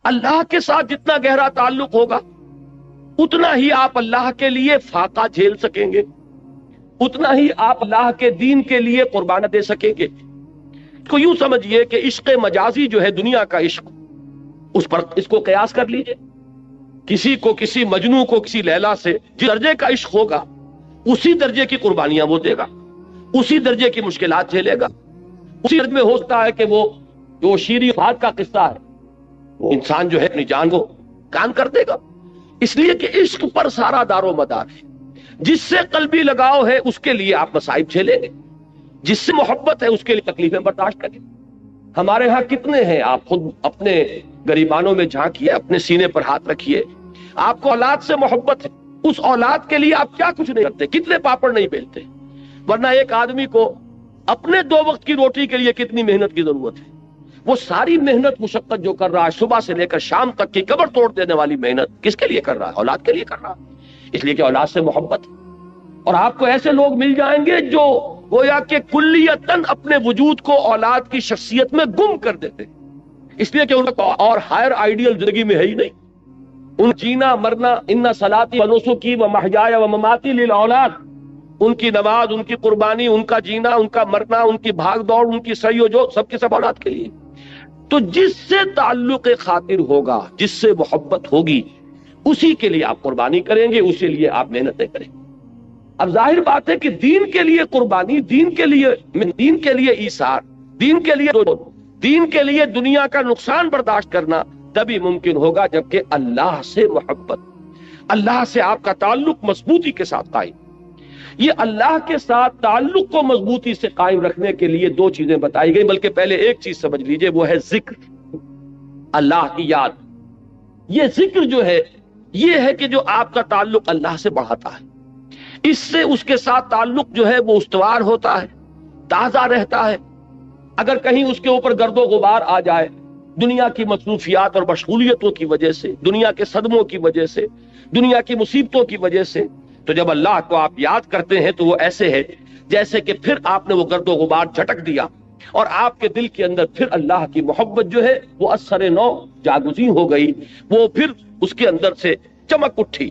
اللہ کے ساتھ جتنا گہرا تعلق ہوگا اتنا ہی آپ اللہ کے لیے فاقہ جھیل سکیں گے، اتنا ہی آپ اللہ کے دین کے لیے قربانہ دے سکیں گے۔ تو یوں سمجھیے کہ عشق مجازی جو ہے دنیا کا عشق، اس پر اس کو قیاس کر لیجئے۔ کسی کو، کسی مجنوں کو کسی لیلا سے جس درجے کا عشق ہوگا اسی درجے کی قربانیاں وہ دے گا، اسی درجے کی مشکلات جھیلے گا، اسی درجے میں ہوتا ہے کہ وہ جو شیریں فات کا قصہ ہے، وہ انسان جو ہے اپنی جان کو کام کر دے گا، اس لیے کہ عشق پر سارا دار و مدار ہے۔ جس سے قلبی لگاؤ ہے اس کے لیے آپ مصائب جھیلیں گے، جس سے محبت ہے اس کے لیے تکلیفیں برداشت کریں۔ ہمارے ہاں کتنے ہیں، آپ خود اپنے گریبانوں میں جھانکیے، اپنے سینے پر ہاتھ رکھیے، آپ کو اولاد سے محبت ہے، اس اولاد کے لیے آپ کیا کچھ نہیں کرتے، کتنے پاپڑ نہیں بیلتے، ورنہ ایک آدمی کو اپنے 2 وقت کی روٹی کے لیے کتنی محنت کی ضرورت ہے۔ وہ ساری محنت مشقت جو کر رہا ہے صبح سے لے کر شام تک کی کمر توڑ دینے والی محنت کس کے لیے کر رہا ہے؟ اولاد کے لیے کر رہا ہے، اس لیے کہ اولاد سے محبت ہے۔ اور آپ کو ایسے لوگ مل جائیں گے جو گویا کہ کلیتاً اپنے وجود کو اولاد کی شخصیت میں گم کر دیتے، اس لیے کہ ان کا اور ہائر آئیڈیل زندگی میں ہے ہی نہیں۔ ان جینا مرنا، ان صلاتی و نسکی و محیای و مماتی للاولاد، ان کی نماز، ان کی قربانی، ان کا جینا، ان کا مرنا، ان کی بھاگ دوڑ، ان کی سعی و جو سب کے سب اولاد کے لیے۔ تو جس سے تعلق خاطر ہوگا، جس سے محبت ہوگی، اسی کے لیے آپ قربانی کریں گے، اسی لیے آپ محنتیں کریں گے۔ اب ظاہر بات ہے کہ دین کے لیے قربانی، دین کے لیے ایثار، دین کے لیے دنیا کا نقصان برداشت کرنا تبھی ممکن ہوگا جبکہ اللہ سے محبت، اللہ سے آپ کا تعلق مضبوطی کے ساتھ قائم۔ یہ اللہ کے ساتھ تعلق کو مضبوطی سے قائم رکھنے کے لیے 2 چیزیں بتائی گئی، بلکہ پہلے ایک چیز سمجھ لیجئے، وہ ہے ذکر، اللہ کی یاد۔ یہ ذکر جو ہے یہ ہے کہ جو آپ کا تعلق اللہ سے بڑھاتا ہے، اس سے اس کے ساتھ تعلق جو ہے وہ استوار ہوتا ہے، تازہ رہتا ہے۔ اگر کہیں اس کے اوپر گرد و غبار آ جائے دنیا کی مصروفیات اور مشغولیتوں کی وجہ سے، دنیا کے صدموں کی وجہ سے، دنیا کی مصیبتوں کی وجہ سے، تو جب اللہ کو آپ یاد کرتے ہیں تو وہ ایسے ہے جیسے کہ پھر آپ نے وہ گرد و غبار جھٹک دیا اور آپ کے دل کے اندر پھر اللہ کی محبت جو ہے وہ اثر نو جاگزیں ہو گئی، وہ پھر اس کے اندر سے چمک اٹھی۔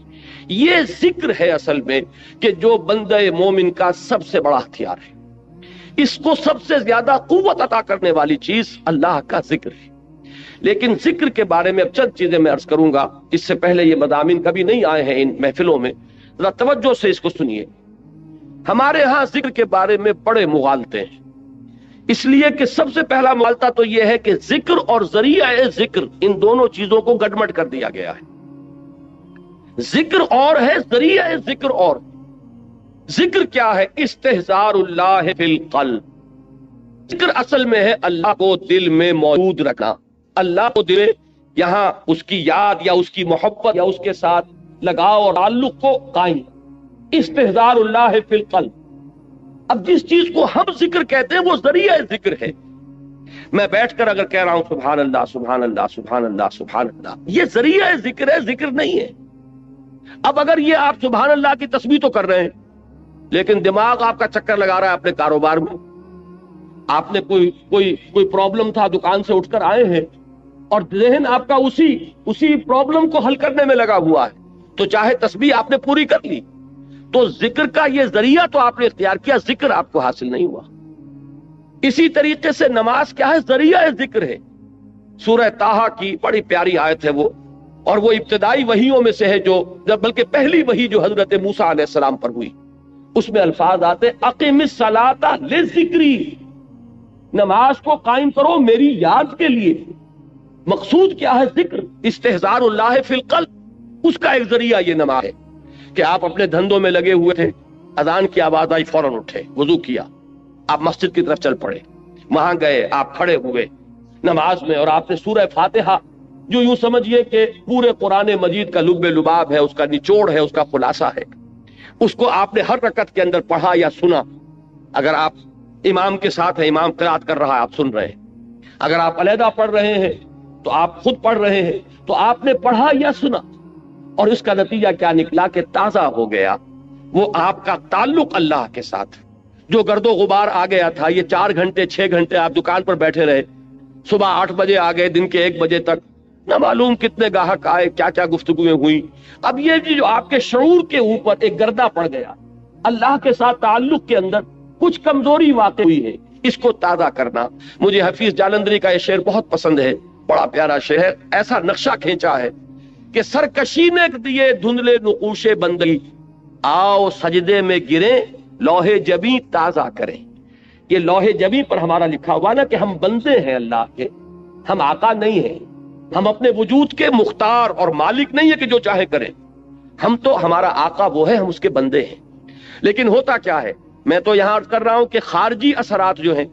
یہ ذکر ہے اصل میں کہ جو بندہ مومن کا سب سے بڑا ہتھیار ہے، اس کو سب سے زیادہ قوت عطا کرنے والی چیز اللہ کا ذکر ہے۔ لیکن ذکر کے بارے میں اب چند چیزیں میں عرض کروں گا، اس سے پہلے یہ مضامین کبھی نہیں آئے ہیں ان محفلوں میں، ذرا توجہ سے اس کو سنیے۔ ہمارے ہاں ذکر کے بارے میں بڑے مغالطے ہیں، اس لیے کہ سب سے پہلا مغالطہ تو یہ ہے کہ ذکر اور ذریعہ ذکر ان دونوں چیزوں کو گڈمڈ کر دیا گیا ہے۔ ذکر اور ہے، ذریعہ ذکر اور۔ ذکر کیا ہے؟ استحضار اللہ فی القلب۔ ذکر اصل میں ہے اللہ کو دل میں موجود رکھنا، اللہ کو دل میں یہاں اس کی یاد یا اس کی محبت یا اس کے ساتھ لگاؤ اور تعلق کو قائم۔ استحضار اللہ فی القلب۔ اب جس چیز کو ہم ذکر کہتے ہیں وہ ذریعہ ذکر ہے۔ میں بیٹھ کر اگر کہہ رہا ہوں سبحان اللہ سبحان اللہ سبحان اللہ سبحان اللہ، یہ ذریعہ ذکر ہے، ذکر نہیں ہے۔ اب اگر یہ آپ سبحان اللہ کی تسبیح تو کر رہے ہیں لیکن دماغ آپ کا چکر لگا رہا ہے اپنے کاروبار میں، آپ نے کوئی پرابلم تھا، دکان سے اٹھ کر آئے ہیں اور ذہن آپ کا اسی پرابلم کو حل کرنے میں لگا ہوا ہے، تو چاہے تسبیح آپ نے پوری کر لی، تو ذکر کا یہ ذریعہ تو آپ نے اختیار کیا، ذکر آپ کو حاصل نہیں ہوا۔ اسی طریقے سے نماز کیا ہے؟ ذریعہ ذکر ہے۔ سورہ طٰہٰ کی بڑی پیاری آیت ہے وہ، اور وہ ابتدائی وحیوں میں سے ہے جو بلکہ پہلی وحی جو حضرت موسیٰ علیہ السلام پر ہوئی، اس میں الفاظ آتے اقم الصلاۃ لذکری، نماز کو قائم کرو میری یاد کے لیے۔ مقصود کیا ہے؟ ذکر، استحضار اللہ فی القلب، اس کا ایک ذریعہ یہ نماز ہے کہ آپ اپنے دھندوں میں لگے ہوئے تھے، اذان کی آواز آئی فوراً اٹھے، وضو کیا، آپ مسجد کی طرف چل پڑے، وہاں گئے، آپ کھڑے ہوئے نماز میں اور آپ نے سورہ فاتحہ جو یوں سمجھیے کہ پورے قرآن مجید کا لب لباب ہے، اس کا نچوڑ ہے، اس کا خلاصہ ہے، اس کو آپ نے ہر رکعت کے اندر پڑھا یا سنا۔ اگر آپ امام کے ساتھ ہیں، امام قرات کر رہا ہے، آپ سن رہے ہیں، اگر آپ علیحدہ پڑھ رہے ہیں تو آپ خود پڑھ رہے ہیں، تو آپ نے پڑھا یا سنا، اور اس کا نتیجہ کیا نکلا کہ تازہ ہو گیا وہ آپ کا تعلق اللہ کے ساتھ۔ جو گرد و غبار آ گیا تھا، یہ 4 گھنٹے 6 گھنٹے آپ دکان پر بیٹھے رہے، صبح 8 بجے آ گئے، دن کے 1 بجے تک نہ معلوم کتنے گاہک آئے، کیا کیا گفتگویں ہوئی۔ اب یہ جو آپ کے شعور کے اوپر ایک گردہ پڑ گیا، اللہ کے ساتھ تعلق کے اندر کچھ کمزوری واقع ہوئی ہے، اس کو تازہ کرنا۔ مجھے حفیظ جالندری کا یہ شعر بہت پسند ہے، بڑا پیارا شعر ہے، ایسا نقشہ کھینچا ہے کہ سرکشی نے دیے دھندلے نقوش بندگی، آؤ سجدے میں گریں لوح جبیں تازہ کریں۔ یہ لوح جبیں پر ہمارا لکھا ہوا نا کہ ہم بندے ہیں اللہ کے، ہم آقا نہیں ہیں، ہم اپنے وجود کے مختار اور مالک نہیں ہے کہ جو چاہے کریں، ہم تو ہمارا آقا وہ ہے، ہم اس کے بندے ہیں۔ لیکن ہوتا کیا ہے، میں تو یہاں عرض کر رہا ہوں کہ خارجی اثرات جو ہیں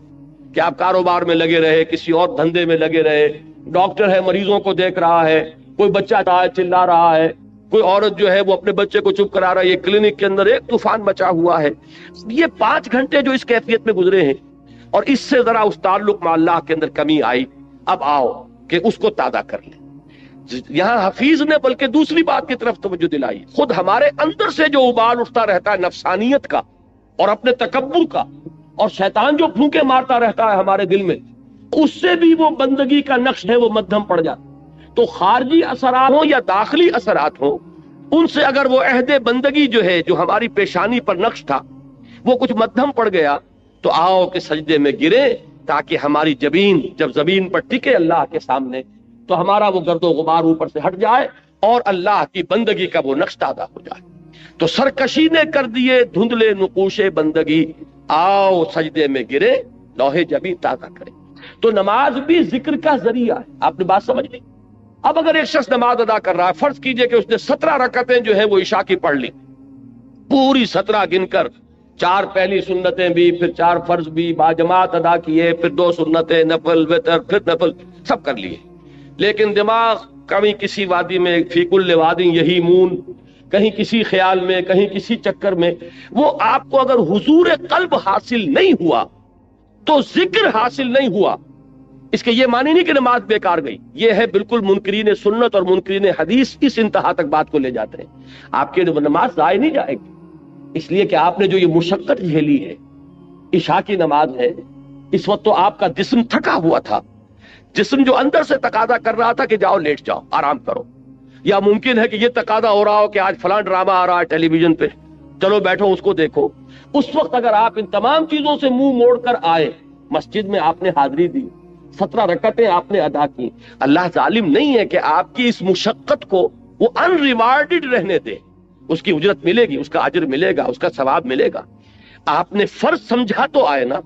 کہ آپ کاروبار میں لگے رہے، کسی اور دھندے میں لگے رہے، ڈاکٹر ہے مریضوں کو دیکھ رہا ہے، کوئی بچہ چلا رہا ہے، کوئی عورت جو ہے وہ اپنے بچے کو چپ کرا رہا ہے، یہ کلینک کے اندر ایک طوفان مچا ہوا ہے۔ یہ 5 گھنٹے جو اس کیفیت میں گزرے ہیں اور اس سے ذرا اس تعلق مع اللہ کے اندر کمی آئی، اب آؤ کہ اس کو تازہ کر لیں۔ یہاں حفیظ نے بلکہ دوسری بات کی طرف توجہ دلائی، خود ہمارے اندر سے جو ابال اٹھتا رہتا ہے نفسانیت کا اور اپنے تکبر کا، اور شیطان جو پھونکے مارتا رہتا ہے ہمارے دل میں، اس سے بھی وہ بندگی کا نقش ہے وہ مدھم پڑ جاتا۔ تو خارجی اثرات ہوں یا داخلی اثرات ہوں، ان سے اگر وہ عہد بندگی جو ہے جو ہماری پیشانی پر نقش تھا وہ کچھ مدھم پڑ گیا، تو آؤ کہ سجدے میں گرے تاکہ ہماری جبین جب زمین پر ٹکے اللہ کے سامنے تو ہمارا وہ گرد و غبار اوپر سے ہٹ جائے اور اللہ کی بندگی کا وہ نقش تازہ ہو جائے۔ تو سرکشی نے کر دیے دھندلے نقوش بندگی، آؤ سجدے میں گرے لوح جبیں تازہ کرے۔ تو نماز بھی ذکر کا ذریعہ ہے، آپ نے بات سمجھ لی۔ اب اگر ایک شخص نماز ادا کر رہا ہے، فرض کیجئے کہ اس نے 17 رکعتیں جو ہے وہ عشاء کی پڑھ لی، پوری 17 گن کر، 4 پہلی سنتیں بھی، پھر 4 فرض بھی باجماعت ادا کیے، پھر 2 سنتیں، نفل، وتر، پھر نفل، سب کر لیے، لیکن دماغ کبھی کسی وادی میں، فی کل وادی یہی مون، کہیں کسی خیال میں، کہیں کسی چکر میں، وہ آپ کو اگر حضور قلب حاصل نہیں ہوا تو ذکر حاصل نہیں ہوا، اس کے یہ معنی نہیں کہ نماز بیکار گئی۔ یہ ہے بالکل منکرین سنت اور منکرین حدیث اس انتہا تک بات کو لے جاتے ہیں، آپ کی نماز ضائع نہیں جائے گی، اس لیے کہ آپ نے جو یہ مشقت جھیلی ہے، عشاء کی نماز ہے، اس وقت تو آپ کا جسم تھکا ہوا تھا، جسم جو اندر سے تقاضا کر رہا تھا کہ جاؤ لیٹ جاؤ آرام کرو، یا ممکن ہے کہ یہ تقاضا ہو رہا ہو کہ آج فلاں ڈرامہ آ رہا ہے ٹیلی ویژن پہ، چلو بیٹھو اس کو دیکھو۔ اس وقت اگر آپ ان تمام چیزوں سے منہ موڑ کر آئے، مسجد میں آپ نے حاضری دی، 17 رکعتیں آپ نے ادا کی، اللہ ظالم نہیں ہے کہ آپ کی اس مشقت کو وہ ان ریوارڈڈ رہنے دے، اس کی اجرت ملے گی، اس کا اجر ملے گا، اس کا ثواب ملے گا۔ آپ نے فرض سمجھا تو آئے نا،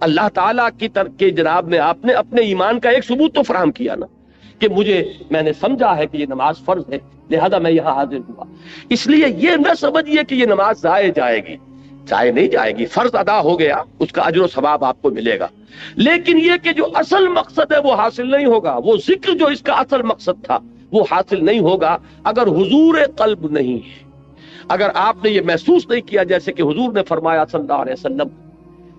اللہ تعالیٰ کی طرف کے جناب میں آپ نے اپنے ایمان کا ایک ثبوت تو فراہم کیا نا کہ میں نے سمجھا ہے کہ یہ نماز فرض ہے، لہذا میں یہاں حاضر ہوا۔ اس لیے یہ نہ سمجھیے کہ یہ نماز ضائع جائے گی، ضائع نہیں جائے گی، فرض ادا ہو گیا، اس کا اجر و ثواب آپ کو ملے گا، لیکن یہ کہ جو اصل مقصد ہے وہ حاصل نہیں ہوگا، وہ ذکر جو اس کا اصل مقصد تھا وہ حاصل نہیں ہوگا اگر حضور قلب نہیں ہے، اگر آپ نے یہ محسوس نہیں کیا، جیسے کہ حضور نے فرمایا صلی اللہ علیہ وسلم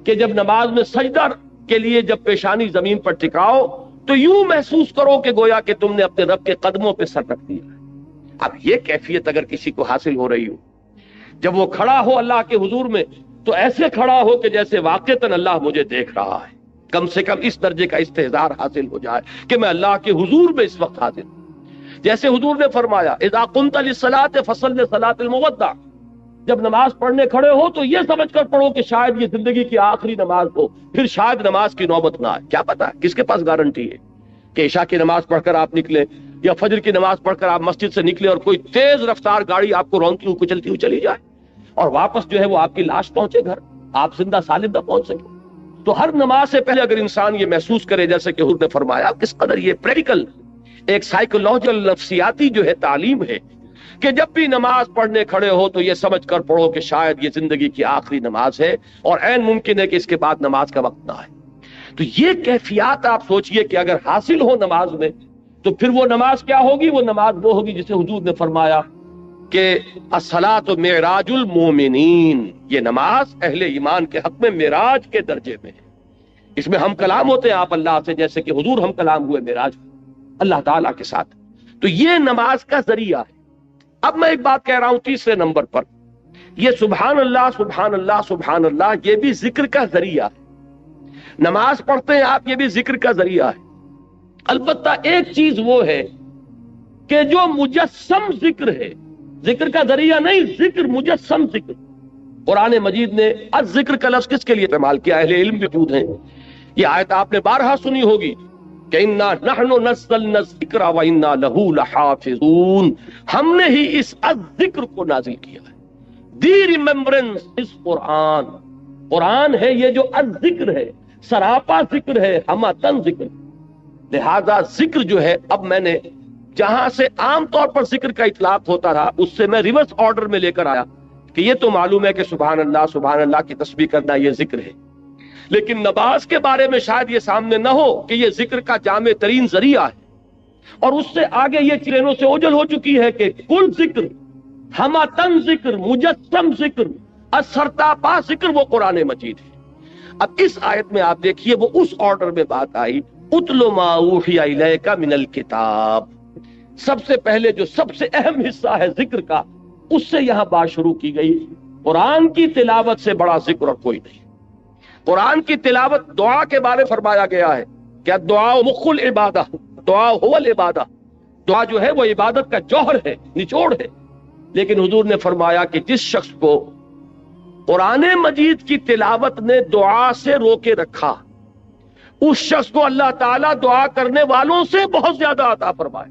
کہ جب نماز میں سجدہ کے لیے جب پیشانی زمین پر ٹکاؤ تو یوں محسوس کرو کہ گویا کہ تم نے اپنے رب کے قدموں پہ سر رکھ دیا۔ اب یہ کیفیت اگر کسی کو حاصل ہو رہی ہو، جب وہ کھڑا ہو اللہ کے حضور میں تو ایسے کھڑا ہو کہ جیسے واقعتاً اللہ مجھے دیکھ رہا ہے، کم سے کم اس درجے کا استحضار حاصل ہو جائے کہ میں اللہ کے حضور میں اس وقت حاضر ہوں۔ جیسے حضور نے فرمایا اذا قمت للصلاۃ فصل صلاۃ المودع، جب نماز پڑھنے کھڑے ہو تو یہ سمجھ کر پڑھو کہ شاید یہ زندگی کی آخری نماز ہو، پھر شاید نماز کی نوبت نہ آئے، کیا پتا کس کے پاس گارنٹی ہے کہ عشاء کی نماز پڑھ کر آپ نکلیں یا فجر کی نماز پڑھ کر آپ مسجد سے نکلے اور کوئی تیز رفتار گاڑی آپ کو رونتی ہوئی کچلتی ہوئی چلی جائے اور واپس جو ہے وہ آپ کی لاش پہنچے گھر، آپ زندہ سالم نہ پہنچ سکے۔ تو ہر نماز سے پہلے اگر انسان یہ محسوس کرے، جیسے کہ حضور نے فرمایا، کس قدر یہ پریکٹیکل ایک سائیکولوجیکل نفسیاتی جو ہے تعلیم ہے کہ جب بھی نماز پڑھنے کھڑے ہو تو یہ سمجھ کر پڑھو کہ شاید یہ زندگی کی آخری نماز ہے اور عین ممکن ہے کہ اس کے بعد نماز کا وقت نہ آئے۔ تو یہ کیفیات آپ سوچئے کہ اگر حاصل ہو نماز میں تو پھر وہ نماز کیا ہوگی؟ وہ نماز وہ ہوگی جسے حضور نے فرمایا کہ الصلاۃ معراج المومنین، یہ نماز اہل ایمان کے حق میں معراج کے درجے میں ہے، اس میں ہم کلام ہوتے ہیں آپ اللہ سے، جیسے کہ حضور ہم کلام ہوئے معراج اللہ تعالیٰ کے ساتھ۔ تو یہ نماز کا ذریعہ ہے۔ اب میں ایک بات کہہ رہا ہوں تیسرے نمبر پر، یہ سبحان اللہ سبحان اللہ سبحان اللہ، یہ بھی ذکر کا ذریعہ ہے۔ نماز پڑھتے ہیں آپ، یہ بھی ذکر کا ذریعہ ہے۔ البتہ ایک چیز وہ ہے کہ جو مجسم ذکر ہے، ذکر کا ذریعہ نہیں، ذکر مجسم ذکر، قرآن مجید نے الذکر کا لفظ کس کے لیے استعمال کیا؟ اہل علم بھی موجود ہیں، یہ آیت آپ نے بارہا سنی ہوگی کہ انا نحن نزلنا الذکر و انا لہ لحافظون، ہم نے ہی اس الذکر کو نازل کیا ہے، دی ریممبرنس اس قرآن، قرآن ہے یہ جو الذکر ہے، سراپا ذکر ہے، ہمتن ذکر، لہذا ذکر جو ہے، اب میں نے جہاں سے عام طور پر ذکر کا اطلاق ہوتا رہا اس سے میں ریورس آرڈر میں لے کر آیا کہ یہ تو معلوم ہے کہ سبحان اللہ کی تسبیح کرنا یہ ذکر ہے، لیکن نماز کے بارے میں شاید یہ سامنے نہ ہو کہ یہ ذکر کا جامع ترین ذریعہ ہے، اور اس سے آگے یہ چرینوں سے اوجل ہو چکی ہے کہ کل ذکر، ہمتن ذکر، مجسم ذکر، اثرتاپا ذکر وہ قرآن مجید ہے۔ اب اس آیت میں آپ دیکھیے وہ اس آرڈر میں بات آئی، اتل ما اوحی الیک من الکتاب، سب سے پہلے جو سب سے اہم حصہ ہے ذکر کا، اس سے یہاں بات شروع کی گئی۔ قرآن کی تلاوت سے بڑا ذکر اور کوئی نہیں۔ قرآن کی تلاوت دعا کے بارے فرمایا گیا ہے کہ دعا مخ العبادہ، دعا هو العبادہ، دعا جو ہے وہ عبادت کا جوہر ہے، نچوڑ ہے، لیکن حضور نے فرمایا کہ جس شخص کو قرآن مجید کی تلاوت نے دعا سے روکے رکھا، اس شخص کو اللہ تعالیٰ دعا کرنے والوں سے بہت زیادہ عطا فرمائے،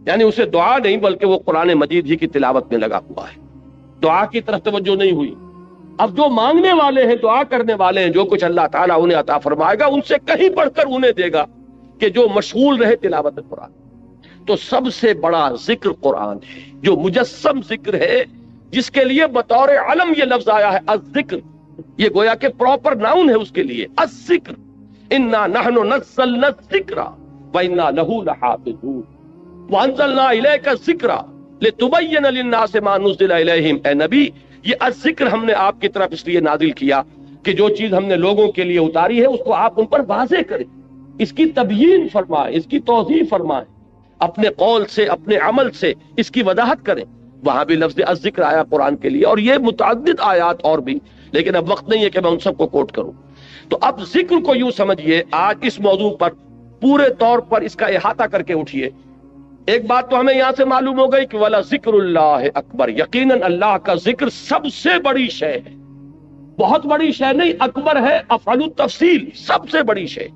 یعنی اسے دعا نہیں بلکہ وہ قرآن مجید ہی کی تلاوت میں لگا ہوا ہے، دعا کی طرف توجہ نہیں ہوئی۔ اب جو مانگنے والے ہیں، دعا کرنے والے ہیں، جو کچھ اللہ تعالیٰ انہیں عطا فرمائے گا ان سے کہیں بڑھ کر انہیں دے گا کہ جو مشغول رہے تلاوت قرآن۔ تو سب سے بڑا ذکر قرآن ہے، جو مجسم ذکر ہے، جس کے لیے بطور علم یہ لفظ آیا ہے الذکر، یہ گویا کہ پراپر ناؤن ہے اس کے لیے، الذکر، انا نحن نزلنا الذکر وانا لہ لحافظون وانزلنا الیک الذکر لتبین للناس ما نزل الیہم۔ اے نبی، یہ الذکر ہم نے آپ کی طرف اس لیے نازل کیا کہ جو چیز ہم نے لوگوں کے لیے اتاری ہے اس کو آپ ان پر واضح کریں، اس کی تبیین فرمائیں، اس کی توضیح فرمائیں، اپنے قول سے، اپنے عمل سے اس کی وضاحت کریں۔ وہاں بھی لفظ الذکر آیا قرآن کے لیے، اور یہ متعدد آیات اور بھی، لیکن اب وقت نہیں ہے کہ میں ان سب کو کوٹ کروں۔ تو اب ذکر کو یوں سمجھیے، آج اس موضوع پر پورے طور پر اس کا احاطہ کر کے اٹھیے۔ ایک بات تو ہمیں یہاں سے معلوم ہو گئی کہ وَلَا ذِكْرُ اللَّهِ اکبر، یقیناً اللہ کا ذکر سب سے بڑی شے ہے، بہت بڑی شے نہیں، اکبر ہے افعل التفصیل، سب سے بڑی شے۔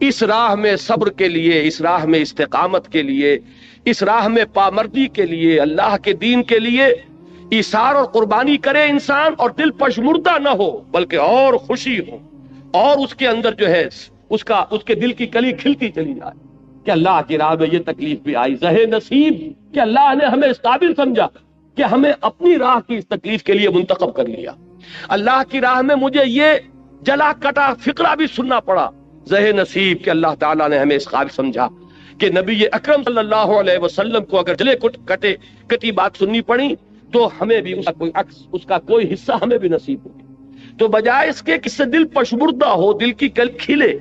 اس راہ میں صبر کے لیے، اس راہ میں استقامت کے لیے، اس راہ میں پامردی کے لیے، اللہ کے دین کے لیے ایثار اور قربانی کرے انسان، اور دل پشمردہ نہ ہو بلکہ اور خوشی ہو، اور اس کے اندر جو ہے اس کے دل کی کلی کھلتی چلی جائے کہ اللہ کی راہ میں یہ تکلیف بھی آئی، زہ نصیب کہ اللہ نے ہمیں اس قابل سمجھا کہ ہمیں اپنی راہ کی اس تکلیف کے لیے منتخب کر لیا، اللہ کی راہ میں مجھے یہ جلا کٹا فقرہ بھی سننا پڑا، زہ نصیب کہ اللہ تعالیٰ نے ہمیں اس قابل سمجھا کہ نبی اکرم صلی اللہ علیہ وسلم کو اگر جلے کٹے کٹی بات سننی پڑی تو ہمیں بھی اس کا کوئی حصہ ہمیں بھی نصیب ہو۔ تو بجائے اس کے کس سے دل پشمردہ ہو، دل کی کل کھلے،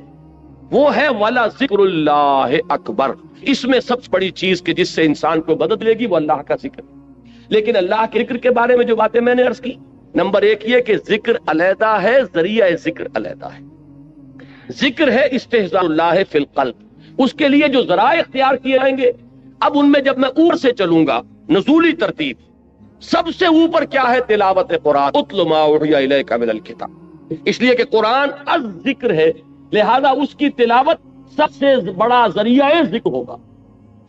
وہ ہے وَلَا ذِكْرُ اللَّهِ اکبر۔ اس میں سب سے بڑی چیز کہ جس سے انسان کو مدد لے گی وہ اللہ کا ذکر۔ لیکن اللہ کے ذکر کے بارے میں جو باتیں میں نے عرض کی، نمبر ایک یہ کہ ذکر علیحدہ ہے، ذریعہ ذکر علیحدہ ہے۔ ذکر ہے استحضاء اللہ فی القلب، اس کے لیے جو ذرائع اختیار کیے جائیں گے۔ اب ان میں جب میں اوپر سے چلوں گا، نزولی ترتیب، سب سے اوپر کیا ہے؟ تلاوت قرآن، اتل ما اوحی الیک من الکتاب، اس لیے کہ قرآن الذکر ہے، لہذا اس کی تلاوت سب سے بڑا ذریعہ ذکر ہوگا،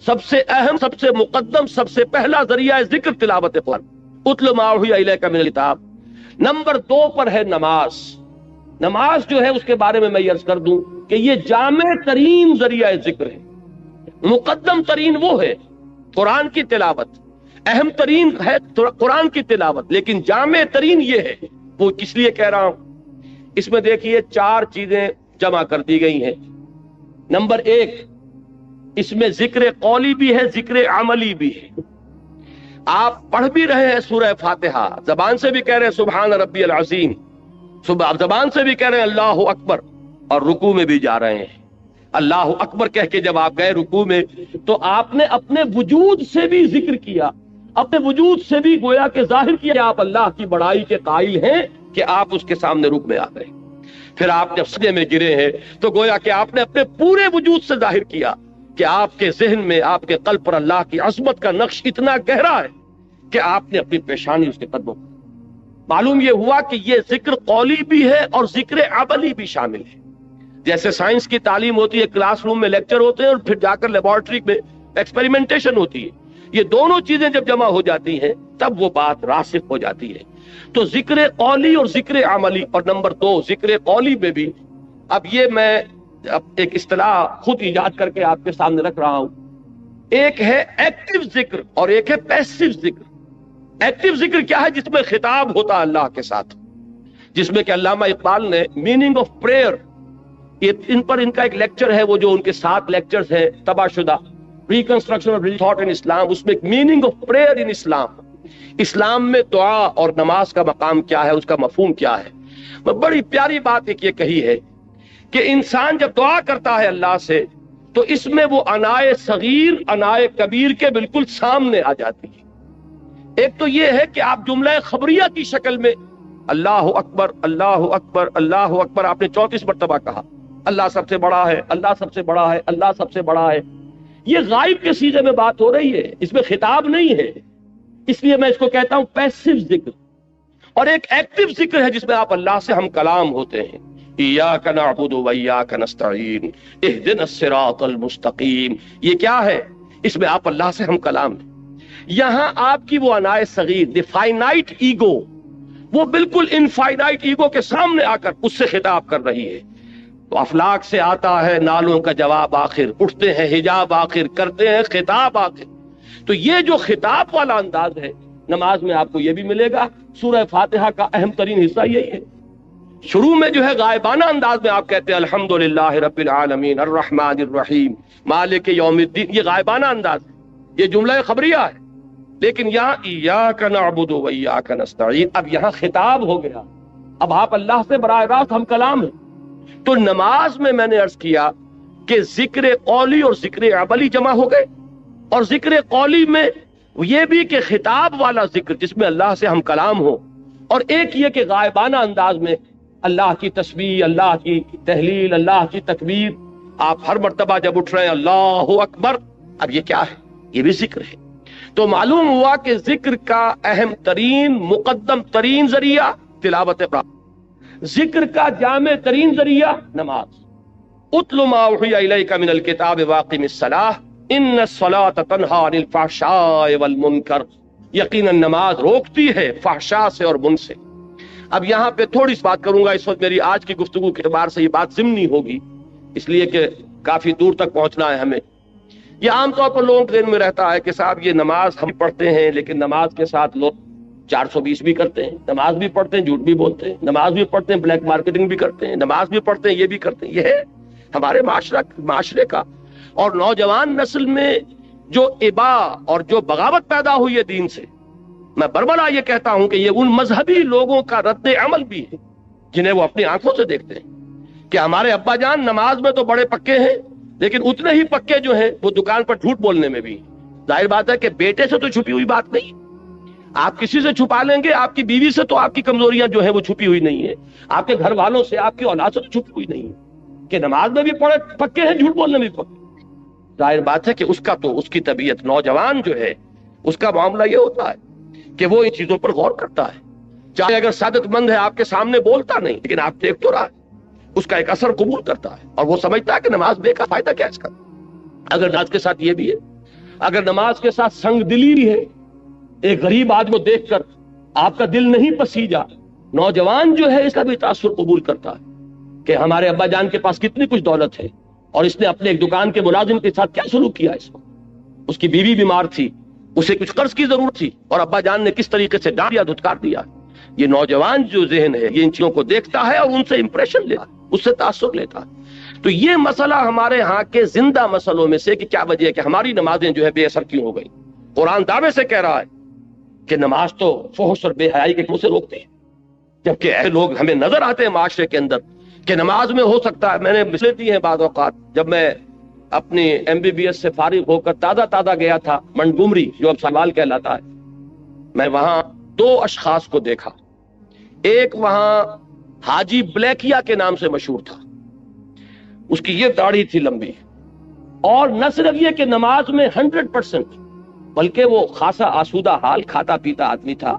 سب سے اہم، سب سے مقدم، سب سے پہلا ذریعہ ذکر تلاوت قرآن، اتل ما اوحی الیک من الکتاب۔ نمبر 2 پر ہے نماز۔ نماز جو ہے اس کے بارے میں یہ عرض کر دوں کہ یہ جامع ترین ذریعہ ذکر ہے، مقدم ترین وہ ہے قرآن کی تلاوت، اہم ترین ہے قرآن کی تلاوت، لیکن جامع ترین یہ ہے۔ وہ کس لیے کہہ رہا ہوں؟ اس میں دیکھیے 4 چیزیں جمع کر دی گئی ہیں۔ نمبر 1، اس میں ذکر قولی بھی ہے، ذکر عملی بھی ہے۔ آپ پڑھ بھی رہے ہیں سورہ فاتحہ، زبان سے بھی کہہ رہے ہیں سبحان ربی العظیم، زبان سے بھی کہہ رہے ہیں اللہ اکبر، اور رکوع میں بھی جا رہے ہیں اللہ اکبر کہہ کے۔ جب آپ گئے رکوع میں تو آپ نے اپنے وجود سے بھی ذکر کیا، اپنے وجود سے بھی گویا کہ ظاہر کیا کہ آپ اللہ کی بڑائی کے قائل ہیں کہ آپ اس کے سامنے رکوع میں آ گئے۔ پھر آپ جب سجدے میں گرے ہیں تو گویا کہ آپ نے اپنے پورے وجود سے ظاہر کیا کہ آپ کے ذہن میں، آپ کے قلب پر اللہ کی عظمت کا نقش اتنا گہرا ہے کہ آپ نے اپنی پیشانی اس کے قدموں پر۔ معلوم یہ ہوا کہ یہ ذکر قولی بھی ہے اور ذکر عملی بھی شامل ہے۔ جیسے سائنس کی تعلیم ہوتی ہے، کلاس روم میں لیکچر ہوتے ہیں اور پھر جا کر لیبارٹری میں ایکسپیریمنٹیشن ہوتی ہے، یہ دونوں چیزیں جب جمع ہو جاتی ہیں تب وہ بات راسخ ہو جاتی ہے۔ تو ذکر قولی اور ذکر عملی، اور نمبر 2 ذکر قولی میں بھی، اب یہ میں ایک اصطلاح خود ایجاد کر کے آپ کے سامنے رکھ رہا ہوں۔ ایک ہے ایکٹیو ذکر اور ایک ہے پیسیو ذکر۔ ایکٹیو ذکر کیا ہے؟ جس میں خطاب ہوتا ہے اللہ کے ساتھ، جس میں کہ علامہ اقبال نے میننگ آف پریئر، ان کا ایک لیکچر ہے، وہ جو ان کے 7 لیکچرز ہیں تباہ شدہ، ریکنسٹرکشن آف تھاٹ ان اسلام، اس میں ایک میننگ آف پریئر ان اسلام، اسلام میں دعا اور نماز کا مقام کیا ہے، اس کا مفہوم کیا ہے۔ بڑی پیاری بات ایک یہ کہی ہے کہ انسان جب دعا کرتا ہے اللہ سے تو اس میں وہ انائے صغیر انائے کبیر کے بالکل سامنے آ جاتی ہے۔ ایک تو یہ ہے کہ آپ جملہ خبریہ کی شکل میں اللہ اکبر اللہ اکبر اللہ اکبر آپ نے 34 مرتبہ کہا، اللہ سب سے بڑا ہے، اللہ سب سے بڑا ہے، اللہ سب سے بڑا ہے، یہ غائب کے صیغے میں بات ہو رہی ہے، اس میں خطاب نہیں ہے، اس لیے میں اس کو کہتا ہوں پیسیو ذکر۔ اور ایک ایکٹیو ذکر ہے جس میں آپ اللہ سے ہم کلام ہوتے ہیں، ایاک نعبد و ایاک نستعین اہدنا الصراط المستقیم، یہ کیا ہے؟ اس میں آپ اللہ سے ہم کلام ہیں۔ یہاں آپ کی وہ انائے صغیر، دی فائنائٹ ایگو، وہ بالکل انفائنائٹ ایگو کے سامنے آ کر اس سے خطاب کر رہی ہے۔ تو افلاک سے آتا ہے نالوں کا جواب آخر، اٹھتے ہیں حجاب آخر، کرتے ہیں خطاب آخر۔ تو یہ جو خطاب والا انداز ہے نماز میں آپ کو یہ بھی ملے گا۔ سورہ فاتحہ کا اہم ترین حصہ یہی ہے۔ شروع میں جو ہے غائبانہ انداز میں آپ کہتے ہیں الحمدللہ رب العالمین الرحمن الرحیم مالک یوم الدین، یہ غائبانہ انداز ہے، یہ جملہ خبریہ ہے۔ لیکن یہاں ایاک نعبد و ایاک نستعین، اب یہاں خطاب ہو گیا، اب آپ اللہ سے براہ راست ہم کلام ہیں۔ تو نماز میں نے عرض کیا کہ ذکر قولی اور ذکر عملی جمع ہو گئے، اور ذکر قولی میں یہ بھی کہ خطاب والا ذکر جس میں اللہ سے ہم کلام ہو، اور ایک یہ کہ غائبانہ انداز میں اللہ کی تسبیح، اللہ کی تحلیل، اللہ کی تکبیر، آپ ہر مرتبہ جب اٹھ رہے ہیں اللہ اکبر، اب یہ کیا ہے؟ یہ بھی ذکر ہے۔ تو معلوم ہوا کہ ذکر کا اہم ترین مقدم ترین ذریعہ تلاوت قرآن، ذکر کا جامع ترین ذریعہ نماز۔ اتل ما اوحی الیک من الکتاب واقم الصلاۃ ان الصلاۃ تنہی عن الفحشاء والمنکر، یقیناً نماز روکتی ہے فحشاء سے اور من سے۔ اب یہاں پہ تھوڑی سی بات کروں گا، اس وقت میری آج کی گفتگو کے اعتبار سے یہ بات ضمنی ہوگی، اس لیے کہ کافی دور تک پہنچنا ہے ہمیں۔ یہ عام طور پر لوگوں کے ذہن میں رہتا ہے کہ صاحب یہ نماز ہم پڑھتے ہیں، لیکن نماز کے ساتھ لوگ 420 بھی کرتے ہیں، نماز بھی پڑھتے ہیں جھوٹ بھی بولتے ہیں، نماز بھی پڑھتے ہیں بلیک مارکیٹنگ بھی کرتے ہیں، نماز بھی پڑھتے ہیں یہ بھی کرتے ہیں۔ یہ ہے ہمارے معاشرے کا، اور نوجوان نسل میں جو ابا اور جو بغاوت پیدا ہوئی ہے دین سے، میں بربلا یہ کہتا ہوں کہ یہ ان مذہبی لوگوں کا رد عمل بھی ہے جنہیں وہ اپنی آنکھوں سے دیکھتے ہیں کہ ہمارے ابا جان نماز میں تو بڑے پکے ہیں، لیکن اتنے ہی پکے جو ہیں وہ دکان پر جھوٹ بولنے میں بھی۔ ظاہر بات ہے کہ بیٹے سے تو چھپی ہوئی بات نہیں، آپ کسی سے چھپا لیں گے، آپ کی بیوی سے تو آپ کی کمزوریاں جو ہیں وہ چھپی ہوئی نہیں ہے، آپ کے گھر والوں سے، آپ کی اولاد سے تو چھپی ہوئی نہیں ہے کہ نماز میں بھی پڑے پکے ہیں، جھوٹ بولنے میں بھی پکے۔ ظاہر بات ہے کہ اس کا تو اس کی طبیعت، نوجوان جو ہے اس کا معاملہ یہ ہوتا ہے کہ وہ ان چیزوں پر غور کرتا ہے، چاہے اگر سعادت مند ہے آپ کے سامنے بولتا نہیں، لیکن آپ دیکھ تو رہا ہے، اس کا ایک اثر قبول کرتا ہے، اور وہ سمجھتا ہے کہ نماز بے کا فائدہ کیا اس کا۔ اگر نماز کے ساتھ یہ بھی ہے، اگر نماز کے ساتھ سنگ دلی بھی ہے، ایک غریب آدمی کو دیکھ کر آپ کا دل نہیں پسیجا، نوجوان جو ہے اس کا بھی تاثر قبول کرتا ہے کہ ہمارے ابا جان کے پاس کتنی کچھ دولت ہے، اور اس نے اپنے ایک دکان کے ملازم کے ساتھ کیا سلوک کیا، اس وقت اس کی بیوی بیمار تھی، اسے کچھ قرض کی ضرورت تھی، اور ابا جان نے کس طریقے سے ڈانٹ دیا، دھتکار دیا۔ یہ نوجوان جو ذہن ہے یہ ان چیزوں کو دیکھتا ہے اور ان سے امپریشن لیتا ہے، اس سے تاثر لیتا ہے۔ تو یہ مسئلہ ہمارے ہاں کے زندہ مسئلوں میں سے کہ کیا وجہ ہے کہ ہماری نمازیں جو ہے بے اثر کیوں ہو گئی۔ قرآن دعوے سے کہہ رہا ہے کہ نماز تو فحش اور بے حیائی کے منہ سے روکتے ہیں، جبکہ ایسے لوگ ہمیں نظر آتے ہیں معاشرے کے اندر کہ نماز میں ہو سکتا ہے۔ میں نے مثالیں دی ہیں بعض اوقات، جب میں اپنی MBBS سے فارغ ہو کر تازہ گیا تھا منٹگومری، جو اب سوال کہلاتا ہے، میں وہاں 2 اشخاص کو دیکھا۔ ایک وہاں حاجی بلیکیا کے نام سے مشہور تھا، اس کی یہ داڑھی تھی لمبی، اور نہ صرف یہ کہ نماز میں 100%، بلکہ وہ خاصا آسودہ حال کھاتا پیتا آدمی تھا،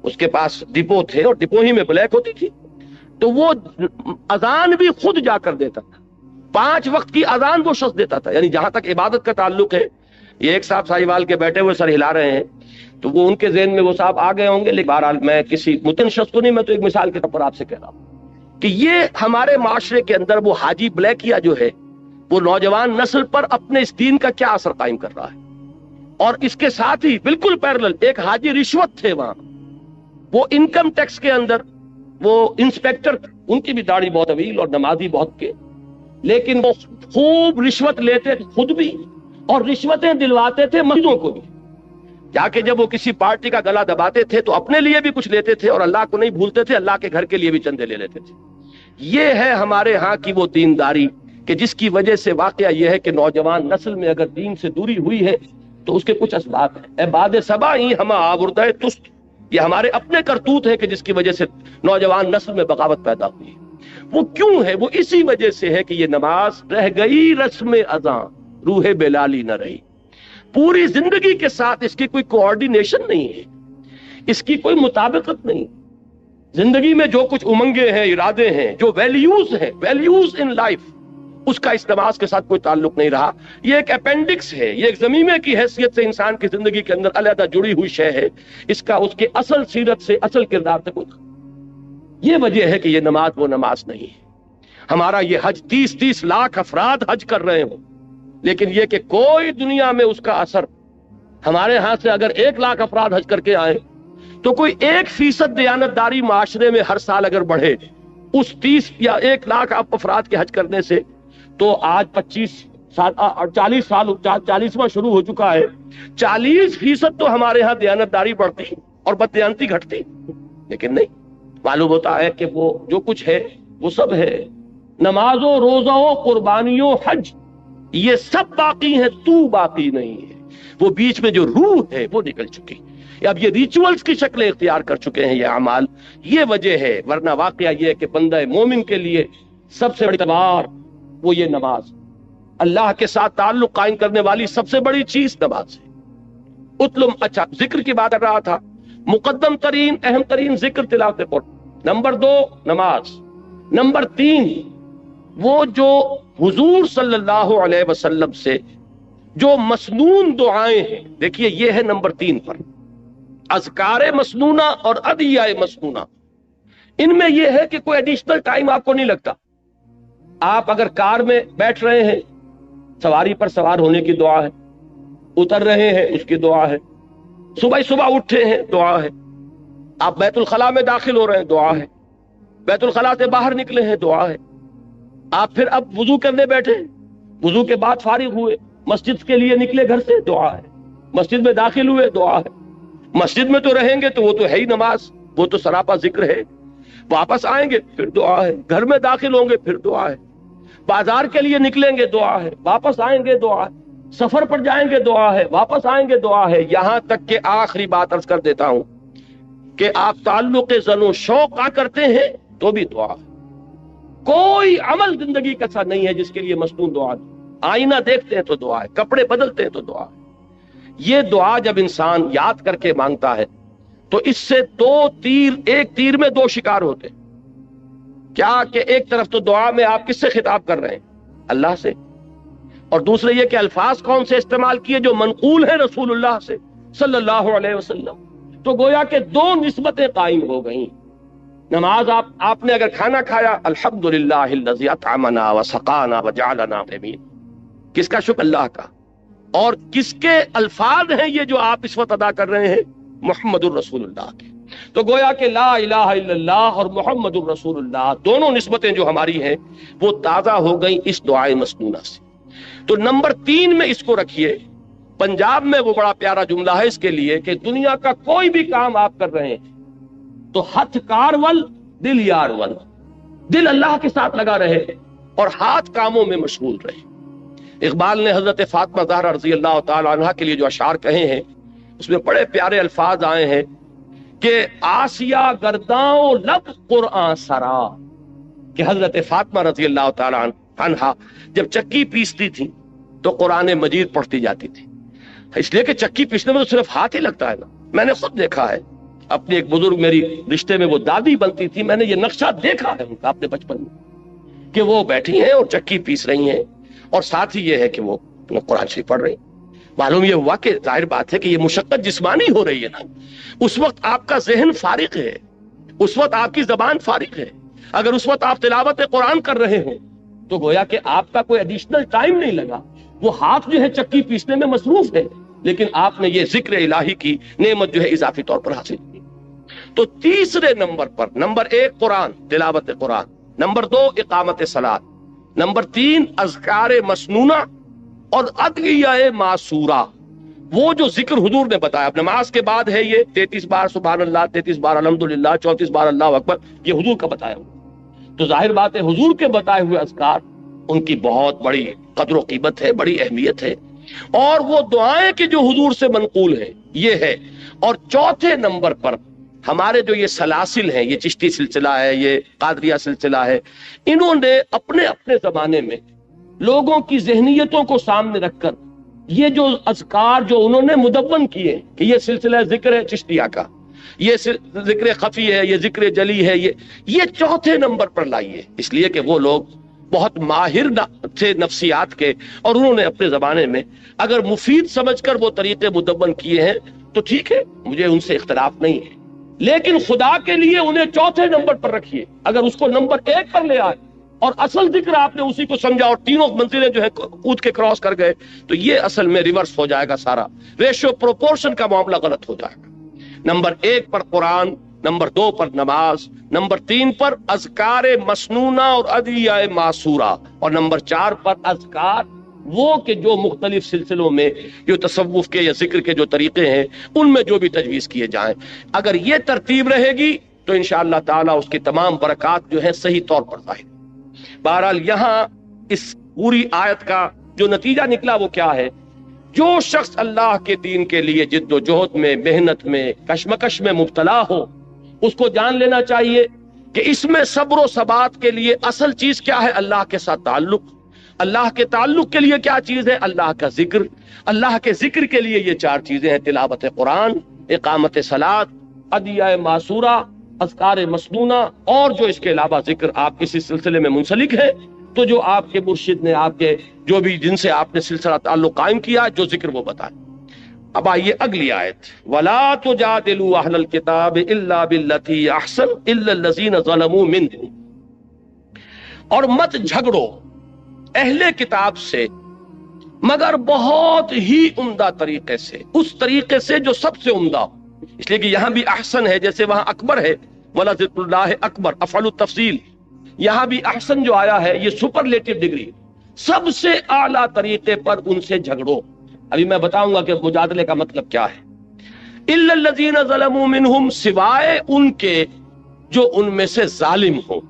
اس کے پاس ڈپو تھے اور ڈپو ہی میں بلیک ہوتی تھی، تو وہ اذان بھی خود جا کر دیتا تھا، 5 وقت کی اذان وہ شخص دیتا تھا۔ یعنی جہاں تک عبادت کا تعلق ہے، یہ ایک صاحب ساہیوال کے بیٹھے ہوئے سر ہلا رہے ہیں، تو وہ ان کے ذہن میں وہ صاحب آ گئے ہوں گے، لیکن بہرحال میں کسی متن شخص کو نہیں، میں تو ایک مثال کے طور پر آپ سے کہہ رہا ہوں کہ یہ ہمارے معاشرے کے اندر وہ حاجی بلیکیا جو ہے، وہ نوجوان نسل پر اپنے اس دین کا کیا اثر قائم کر رہا ہے۔ اور اس کے ساتھ ہی بالکل پیرلل ایک حاجی رشوت تھے وہاں، وہ انکم ٹیکس کے اندر وہ انسپیکٹر، ان کی بھی داڑھی بہت طویل اور نمازی بہت کے، لیکن وہ خوب رشوت لیتے خود بھی اور رشوتیں دلواتے تھے مسجدوں کو بھی، جا کے جب وہ کسی پارٹی کا گلا دباتے تھے تو اپنے لیے بھی کچھ لیتے تھے اور اللہ کو نہیں بھولتے تھے، اللہ کے گھر کے لیے بھی چندے لے لیتے تھے۔ یہ ہے ہمارے ہاں کی وہ دینداری کہ جس کی وجہ سے واقعہ یہ ہے کہ نوجوان نسل میں اگر دین سے دوری ہوئی ہے تو اس کے کچھ اسباب ہیں۔ اے باد صبا ہی ہمہ آوردہ تست، یہ ہمارے اپنے کرتوت ہے کہ جس کی وجہ سے نوجوان نسل میں بغاوت پیدا ہوئی ہے۔ وہ کیوں ہے؟ وہ اسی وجہ سے ہے کہ یہ نماز رہ گئی رسم اذاں، روح بلالی نہ رہی۔ پوری زندگی کے ساتھ اس کی کوئی کوآرڈینیشن نہیں ہے، اس کی کوئی مطابقت نہیں۔ زندگی میں جو کچھ امنگیں ہیں، ارادے ہیں، جو ویلیوز ہیں، ویلیوز ان لائف، اس کا اس نماز کے ساتھ کوئی تعلق نہیں رہا۔ یہ ایک اپینڈکس ہے، یہ ایک ضمیمے کی حیثیت سے انسان کی زندگی کے اندر علیحدہ جڑی ہوئی شے ہے، اس کا اس کے اصل سیرت سے، اصل کردار سے کوئی۔ یہ وجہ ہے کہ یہ نماز وہ نماز نہیں ہے۔ ہمارا یہ حج 30 لاکھ افراد حج کر رہے ہوں، لیکن یہ کہ کوئی دنیا میں اس کا اثر، ہمارے ہاں سے اگر 1 لاکھ افراد حج کر کے آئیں تو کوئی 1% دیانتداری معاشرے میں ہر سال اگر بڑھے اس 30 یا 1 لاکھ افراد کے حج کرنے سے، تو آج 40واں شروع ہو چکا ہے، 40% تو ہمارے ہاں دیانتداری بڑھتی اور بددیانتی گھٹتی، لیکن نہیں، معلوم ہوتا ہے کہ وہ جو کچھ ہے وہ سب ہے۔ نمازوں، روزوں، قربانیوں، حج، یہ سب باقی ہیں، تو باقی نہیں ہے۔ وہ بیچ میں جو روح ہے وہ نکل چکی، اب یہ ریچولز کی شکلیں اختیار کر چکے ہیں یہ اعمال۔ یہ وجہ ہے، ورنہ واقعہ یہ ہے کہ بندہ مومن کے لیے سب سے بڑی تلوار وہ یہ نماز، اللہ کے ساتھ تعلق قائم کرنے والی سب سے بڑی چیز نماز ہے۔ اچھا، ذکر کی بات کر رہا تھا، مقدم ترین اہم ترین ذکر تلاوت قرآن، نمبر 2 نماز، نمبر 3 وہ جو حضور صلی اللہ علیہ وسلم سے جو مسنون دعائیں ہیں، دیکھیے یہ ہے نمبر 3 پر، اذکار مسنونہ اور ادعیہ مسنونہ۔ ان میں یہ ہے کہ کوئی ایڈیشنل ٹائم آپ کو نہیں لگتا۔ آپ اگر کار میں بیٹھ رہے ہیں، سواری پر سوار ہونے کی دعا ہے، اتر رہے ہیں اس کی دعا ہے، صبح اٹھے ہیں دعا ہے، آپ بیت الخلاء میں داخل ہو رہے ہیں دعا ہے، بیت الخلاء سے باہر نکلے ہیں دعا ہے، آپ پھر اب وضو کرنے بیٹھے، وضو کے بعد فارغ ہوئے، مسجد کے لیے نکلے گھر سے دعا ہے، مسجد میں داخل ہوئے دعا ہے، مسجد میں تو رہیں گے تو وہ تو ہے ہی نماز، وہ تو سراپا ذکر ہے، واپس آئیں گے پھر دعا ہے، گھر میں داخل ہوں گے پھر دعا ہے، بازار کے لیے نکلیں گے دعا ہے، واپس آئیں گے دعا ہے، سفر پر جائیں گے دعا ہے، واپس آئیں گے دعا ہے، یہاں تک کہ آخری بات عرض کر دیتا ہوں کہ آپ تعلق زن و شوق کرتے ہیں تو بھی دعا ہے۔ کوئی عمل زندگی کا ایسا نہیں ہے جس کے لیے مسنون دعا نہیں۔ آئینہ دیکھتے ہیں تو دعا ہے، کپڑے بدلتے ہیں تو دعا ہے۔ یہ دعا جب انسان یاد کر کے مانگتا ہے تو اس سے ایک تیر میں 2 شکار ہوتے ہیں۔ کیا کہ ایک طرف تو دعا میں آپ کس سے خطاب کر رہے ہیں؟ اللہ سے، اور دوسرے یہ کہ الفاظ کون سے استعمال کیے جو منقول ہیں رسول اللہ سے صلی اللہ علیہ وسلم، تو گویا کہ 2 نسبتیں قائم ہو گئیں۔ نماز آپ نے اگر کھانا کھایا، الحمدللہ الذی اطعمنا وسقانا وجعلنا مسلمین، کس کا شکر؟ اللہ کا۔ اور کس کے الفاظ ہیں یہ جو آپ اس وقت ادا کر رہے ہیں؟ محمد الرسول اللہ کے۔ تو گویا کہ لا الہ الا اللہ اور محمد الرسول اللہ دونوں نسبتیں جو ہماری ہیں وہ تازہ ہو گئیں اس دعائے مسنونہ سے۔ تو نمبر 3 میں اس کو رکھیے۔ پنجاب میں وہ بڑا پیارا جملہ ہے اس کے لیے کہ دنیا کا کوئی بھی کام آپ کر رہے ہیں تو ہتھ کار ول دل یار ول، دل اللہ کے ساتھ لگا رہے اور ہاتھ کاموں میں مشغول رہے۔ اقبال نے حضرت فاطمہ زہرا رضی اللہ تعالی عنہا کے لیے جو اشعار کہے ہیں اس میں بڑے پیارے الفاظ آئے ہیں کہ آسیہ گرداں لب قرآن سرا، کہ حضرت فاطمہ رضی اللہ تعالی عنہا جب چکی پیستی تھی تو قرآن مجید پڑھتی جاتی تھی، اس لیے کہ چکی پیسنے میں تو صرف ہاتھ ہی لگتا ہے نا. میں نے خود دیکھا ہے، اپنی ایک بزرگ میری رشتے میں وہ دادی بنتی تھی، میں نے یہ نقشہ دیکھا ہے ان کا اپنے بچپن میں کہ وہ بیٹھی ہیں اور چکی پیس رہی ہیں، اور ساتھ ہی یہ ہے کہ وہ قرآن شریف پڑھ رہی ہیں. معلوم یہ ہوا کہ ظاہر بات ہے کہ یہ مشقت جسمانی ہو رہی ہے نا، اس وقت آپ کا ذہن فارغ ہے، اس وقت آپ کی زبان فارغ ہے. اگر اس وقت آپ تلاوت قرآن کر رہے ہوں تو گویا کہ آپ کا کوئی ایڈیشنل ٹائم نہیں لگا، وہ ہاتھ جو ہے چکی پیسنے میں مصروف ہے، لیکن آپ نے یہ ذکر الہی کی نعمت جو ہے اضافی طور پر حاصل کی. تو تیسرے نمبر پر، نمبر 1 قرآن، تلاوت قرآن، نمبر 2 اقامت صلاۃ، نمبر 3 اذکار مسنونہ اور ادعیہ معصورہ. وہ جو ذکر حضور نے بتایا، اب نماز کے بعد ہے یہ 33 بار سبحان اللہ، 33 بار الحمدللہ، 34 بار اللہ اکبر، یہ حضور کا بتایا ہوا. تو ظاہر بات ہے حضور کے بتائے ہوئے اذکار ان کی بہت بڑی قدر و قیمت ہے، بڑی اہمیت ہے، اور وہ دعائیں کہ جو حضور سے منقول ہیں یہ ہے. اور چوتھے نمبر پر ہمارے جو یہ سلاسل ہیں، یہ چشتی سلسلہ ہے، یہ قادریہ سلسلہ ہے، انہوں نے اپنے اپنے زمانے میں لوگوں کی ذہنیتوں کو سامنے رکھ کر یہ جو اذکار جو انہوں نے مدون کیے کہ یہ سلسلہ ذکر ہے چشتیہ کا، یہ ذکر خفی ہے، یہ ذکر جلی ہے، یہ چوتھے نمبر پر لائیے، اس لیے کہ وہ لوگ بہت ماہر تھے نفسیات کے، اور انہوں نے اپنے زمانے میں اگر مفید سمجھ کر وہ طریقے مدون کیے ہیں تو ٹھیک ہے، مجھے ان سے اختلاف نہیں ہے، لیکن خدا کے لیے انہیں چوتھے نمبر پر رکھیے. اگر اس کو نمبر 1 پر لے آئے اور اصل ذکر آپ نے اسی کو سمجھا اور تینوں منزلیں جو ہے کود کے کراس کر گئے تو یہ اصل میں ریورس ہو جائے گا، سارا ریشو پروپورشن کا معاملہ غلط ہو جائے گا. نمبر 1 پر قرآن، نمبر 2 پر نماز، نمبر 3 پر اذکار مسنونہ اور ادعیہ معصورہ، اور نمبر 4 پر اذکار وہ کہ جو مختلف سلسلوں میں جو تصوف کے یا ذکر کے جو طریقے ہیں ان میں جو بھی تجویز کیے جائیں. اگر یہ ترتیب رہے گی تو انشاءاللہ تعالی اس کی تمام برکات جو ہیں صحیح طور پر ظاہر. بہرحال یہاں اس پوری آیت کا جو نتیجہ نکلا وہ کیا ہے؟ جو شخص اللہ کے دین کے لیے جد و جہد میں، محنت میں، کشمکش میں مبتلا ہو، اس کو جان لینا چاہیے کہ اس میں صبر و ثبات کے لیے اصل چیز کیا ہے؟ اللہ کے ساتھ تعلق. اللہ کے تعلق کے لیے کیا چیز ہے؟ اللہ کا ذکر. اللہ کے ذکر کے لیے یہ 4 چیزیں ہیں: تلاوت قرآن، اقامت صلاۃ، ادعیہ معصورہ، اذکار مسنونہ، اور جو اس کے علاوہ ذکر آپ کسی سلسلے میں منسلک ہے تو جو آپ کے مرشد نے، آپ کے جو بھی جن سے آپ نے سلسلہ تعلق قائم کیا، جو ذکر وہ بتائے. اب آئیے اگلی آیت، وَلَا تُجَادِلُوا أَهْلَ الْكِتَابِ إِلَّا بِالَّتِي أَحْسَنُ إِلَّا الَّذِينَ ظَلَمُوا مِنْهُمْ، اور مت جھگڑو اہل کتاب سے مگر بہت ہی عمدہ طریقے سے، اس طریقے سے جو سب سے عمدہ ہو. اس لیے کہ یہاں بھی احسن ہے، جیسے وہاں اکبر ہے، وَلَذِكْرُ اللَّهِ اکبر، افعل التفصیل، یہاں بھی احسن جو آیا ہے یہ سپرلیٹو ڈگری، سب سے اعلیٰ طریقے پر ان سے جھگڑو. ابھی میں بتاؤں گا کہ مجادلے کا مطلب کیا ہے. إِلَّا الَّذِينَ ظَلَمُوا مِنْهُمْ، سوائے ان کے جو ان میں سے ظالم ہوں،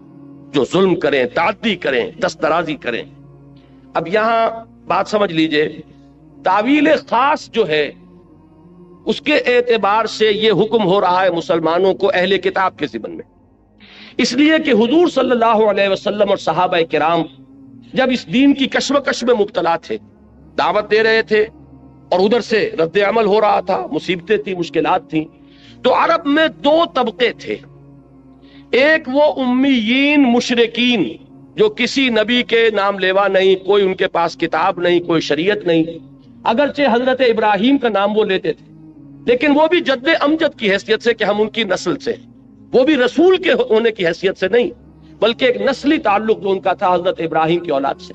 جو ظلم کریں، تعدی کریں، دست درازی کریں. اب یہاں بات سمجھ لیجئے، تعویل خاص جو ہے اس کے اعتبار سے یہ حکم ہو رہا ہے مسلمانوں کو اہل کتاب کے ضمن میں، اس لیے کہ حضور صلی اللہ علیہ وسلم اور صحابہ کرام جب اس دین کی کشمکش میں مبتلا تھے، دعوت دے رہے تھے اور ادھر سے رد عمل ہو رہا تھا، مصیبتیں تھیں، مشکلات تھیں، تو عرب میں 2 طبقے تھے. ایک وہ امیین مشرکین جو کسی نبی کے نام لیوا نہیں، کوئی ان کے پاس کتاب نہیں، کوئی شریعت نہیں، اگرچہ حضرت ابراہیم کا نام وہ لیتے تھے لیکن وہ بھی جد امجد کی حیثیت سے کہ ہم ان کی نسل سے، وہ بھی رسول کے ہونے کی حیثیت سے نہیں، بلکہ ایک نسلی تعلق جو ان کا تھا حضرت ابراہیم کی اولاد سے.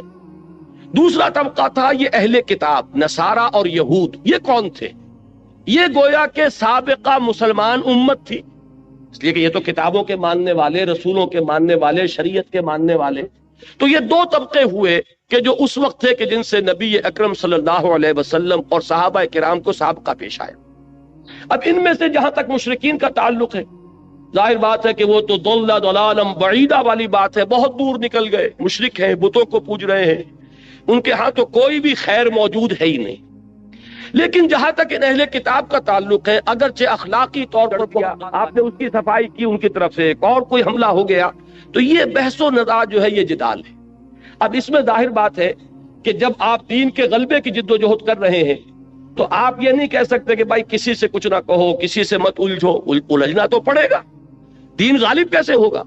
دوسرا طبقہ تھا یہ اہل کتاب، نصارہ اور یہود. یہ کون تھے؟ یہ گویا کہ سابقہ مسلمان امت تھی، اس لیے کہ یہ تو کتابوں کے ماننے والے، رسولوں کے ماننے والے، شریعت کے ماننے والے. تو یہ 2 طبقے ہوئے کہ جو اس وقت تھے کہ جن سے نبی اکرم صلی اللہ علیہ وسلم اور صحابہ کرام کو سابقہ پیش آیا. اب ان میں سے جہاں تک مشرکین کا تعلق ہے، ظاہر بات ہے کہ وہ تو ضلالا بعیدہ والی بات ہے، بہت دور نکل گئے، مشرک ہیں، بتوں کو پوج رہے ہیں، ان کے ہاں تو کوئی بھی خیر موجود ہے ہی نہیں. لیکن جہاں تک ان اہل کتاب کا تعلق ہے، اگرچہ اخلاقی طور پر آپ نے اس کی صفائی کی ان کی طرف سے، ایک اور کوئی حملہ ہو گیا، تو یہ بحث و نزاع جو ہے یہ جدال ہے. اب اس میں ظاہر بات ہے کہ جب آپ دین کے غلبے کی جد و جہد کر رہے ہیں تو آپ یہ نہیں کہہ سکتے کہ بھائی کسی سے کچھ نہ کہو، کسی سے مت الجھو، الجھنا تو پڑے گا، دین غالب کیسے ہوگا؟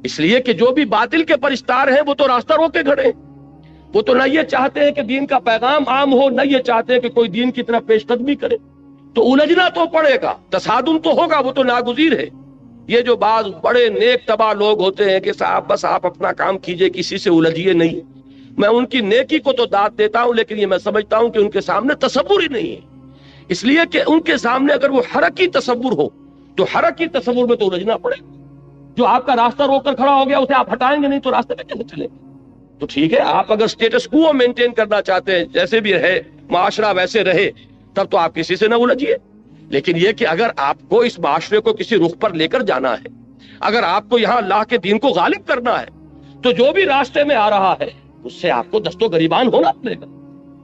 اس لیے کہ جو بھی باطل کے پرستار ہیں وہ تو راستہ روک کے کھڑے ہیں، وہ تو نہ یہ چاہتے ہیں کہ دین کا پیغام عام ہو، نہ یہ چاہتے ہیں کہ کوئی دین کی طرف پیش قدمی کرے، تو الجھنا تو پڑے گا، تصادم تو ہوگا، وہ تو ناگزیر ہے۔ یہ جو بعض بڑے نیک طبع لوگ ہوتے ہیں کہ صاحب بس آپ اپنا کام کیجئے، کسی سے الجھیے نہیں، میں ان کی نیکی کو تو داد دیتا ہوں، لیکن یہ میں سمجھتا ہوں کہ ان کے سامنے تصور ہی نہیں ہے، اس لیے کہ ان کے سامنے اگر وہ حرکی تصور ہو تو حرکی تصور میں تو الجھنا پڑے گا۔ جو آپ کا راستہ روک کر کھڑا ہو گیا اسے آپ ہٹائیں گے نہیں تو راستے پہ کیسے چلیں گے؟ تو ٹھیک ہے، آپ اگر سٹیٹس کو مینٹین کرنا چاہتے ہیں، جیسے بھی رہے معاشرہ ویسے رہے، تب تو آپ کسی سے نہ الجھیے، لیکن یہ کہ اگر آپ کو اس معاشرے کو کسی رخ پر لے کر جانا ہے، اگر آپ کو یہاں اللہ کے دین کو غالب کرنا ہے، تو جو بھی راستے میں آ رہا ہے اس سے آپ کو دست و گریبان ہونا پڑے گا۔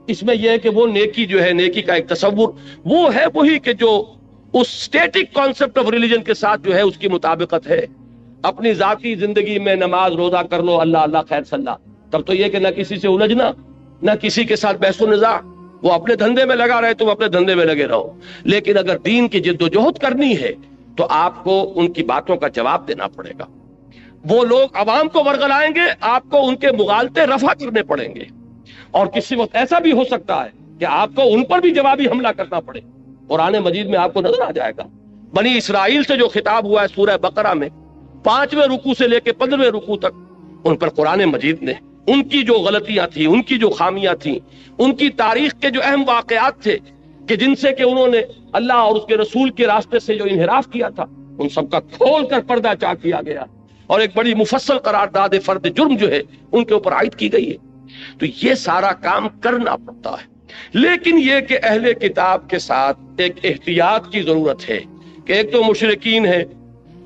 اس میں یہ ہے کہ وہ نیکی جو ہے، نیکی کا ایک تصور وہ ہے وہی کہ جو اس سٹیٹک کانسیپٹ آف ریلیجن کے ساتھ جو ہے اس کی مطابقت ہے۔ اپنی ذاتی زندگی میں نماز روزہ کر لو، اللہ اللہ خیر صلی اللہ، تب تو یہ کہ نہ کسی سے الجھنا، نہ کسی کے ساتھ بحث و نزاع، وہ اپنے دھندے میں لگا رہے، تم اپنے دھندے میں لگے رہو۔ لیکن اگر دین کی جد و جہد کرنی ہے تو آپ کو ان کی باتوں کا جواب دینا پڑے گا۔ وہ لوگ عوام کو ورغلائیں گے، آپ کو ان کے مغالطے رفع کرنے پڑیں گے، اور کسی وقت ایسا بھی ہو سکتا ہے کہ آپ کو ان پر بھی جوابی حملہ کرنا پڑے۔ قرآن مجید میں آپ کو نظر آ جائے گا بنی اسرائیل سے جو خطاب ہوا ہے سورہ بقرہ میں، 5ویں رکوع سے لے کے 15ویں رکوع تک، ان پر قرآن مجید نے ان کی جو غلطیاں تھیں، ان کی جو خامیاں تھیں، ان کی تاریخ کے جو اہم واقعات تھے کہ جن سے کہ انہوں نے اللہ اور اس کے رسول کے راستے سے جو انحراف کیا تھا، ان سب کا کھول کر پردہ چاک کیا گیا، اور ایک بڑی مفصل قرارداد فرد جرم جو ہے ان کے اوپر عائد کی گئی ہے۔ تو یہ سارا کام کرنا پڑتا ہے، لیکن یہ کہ اہل کتاب کے ساتھ ایک احتیاط کی ضرورت ہے کہ ایک تو مشرکین ہے،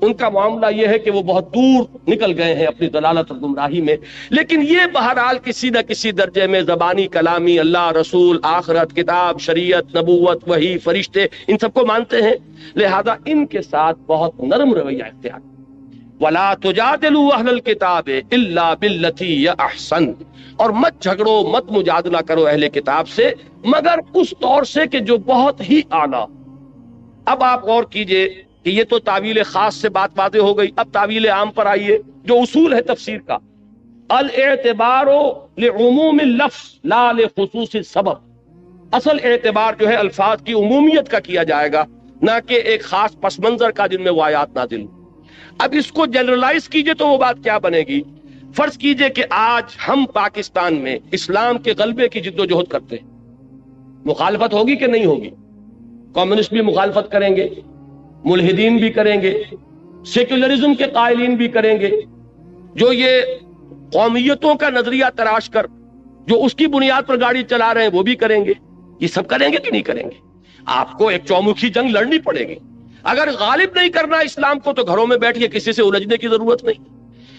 ان کا معاملہ یہ ہے کہ وہ بہت دور نکل گئے ہیں اپنی ضلالت اور گمراہی میں، لیکن یہ بہرحال کسی نہ کسی درجے میں زبانی کلامی اللہ، رسول، آخرت، کتاب، شریعت، نبوت، وحی، فرشتے، ان سب کو مانتے ہیں، لہذا ان کے ساتھ بہت نرم رویہ اختیار۔ وَلَا تُجَادِلُوا أَهْلَ الْكِتَابِ إِلَّا بِالَّتِي هِيَ أَحْسَنُ، اور مت جھگڑو، مت مجادلہ کرو اہل کتاب سے مگر اس طور سے کہ جو بہت ہی اعلیٰ۔ اب آپ غور کیجئے کہ یہ تو تعویل خاص سے بات واضح ہو گئی، اب تعویل عام پر آئیے، جو اصول ہے تفسیر کا، الاعتبار لعموم اللفظ لا لخصوص السبب، اصل اعتبار جو ہے الفاظ کی عمومیت کا کیا جائے گا، نہ کہ ایک خاص پس منظر کا جن میں وہ آیات نازل ہوں۔ اب اس کو جنرلائز کیجئے تو وہ بات کیا بنے گی؟ فرض کیجئے کہ آج ہم پاکستان میں اسلام کے غلبے کی جد و جہد کرتے ہیں، مخالفت ہوگی کہ نہیں ہوگی؟ کمیونسٹ بھی مخالفت کریں گے، ملحدین بھی کریں گے، سیکولرزم کے قائلین بھی کریں گے، جو یہ قومیتوں کا نظریہ تراش کر جو اس کی بنیاد پر گاڑی چلا رہے ہیں وہ بھی کریں گے۔ یہ سب کریں گے کہ نہیں کریں گے؟ آپ کو ایک چومکھی جنگ لڑنی پڑے گی۔ اگر غالب نہیں کرنا اسلام کو تو گھروں میں بیٹھیے، کسی سے الجھنے کی ضرورت نہیں۔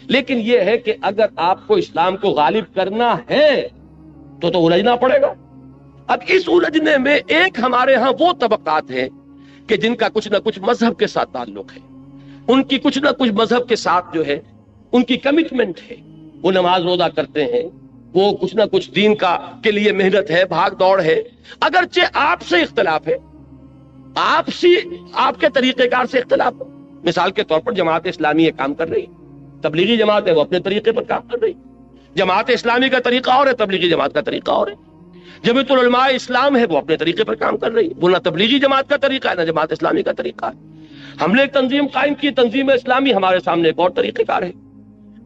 لیکن یہ ہے کہ اگر آپ کو اسلام کو غالب کرنا ہے تو الجھنا پڑے گا۔ اب اس الجھنے میں ایک ہمارے ہاں وہ طبقات ہیں کہ جن کا کچھ نہ کچھ مذہب کے ساتھ تعلق ہے، ان کی کچھ نہ کچھ مذہب کے ساتھ جو ہے ان کی کمٹمنٹ ہے، وہ نماز روزہ کرتے ہیں، وہ کچھ نہ کچھ دین کا کے لیے محنت ہے، بھاگ دوڑ ہے، اگرچہ آپ سے اختلاف ہے، آپ کے طریقہ کار سے اختلاف ہے۔ مثال کے طور پر جماعت اسلامی یہ کام کر رہی، تبلیغی جماعت ہے وہ اپنے طریقے پر کام کر رہی، جماعت اسلامی کا طریقہ اور ہے، تبلیغی جماعت کا طریقہ اور ہے، جمعیت العلماء اسلام ہے وہ اپنے طریقے پر کام کر رہی، وہ نہ تبلیغی جماعت کا طریقہ ہے نہ جماعت اسلامی کا طریقہ ہے۔ ہم نے ایک تنظیم قائم کی، تنظیم اسلامی، ہمارے سامنے ایک اور طریقہ کار ہے۔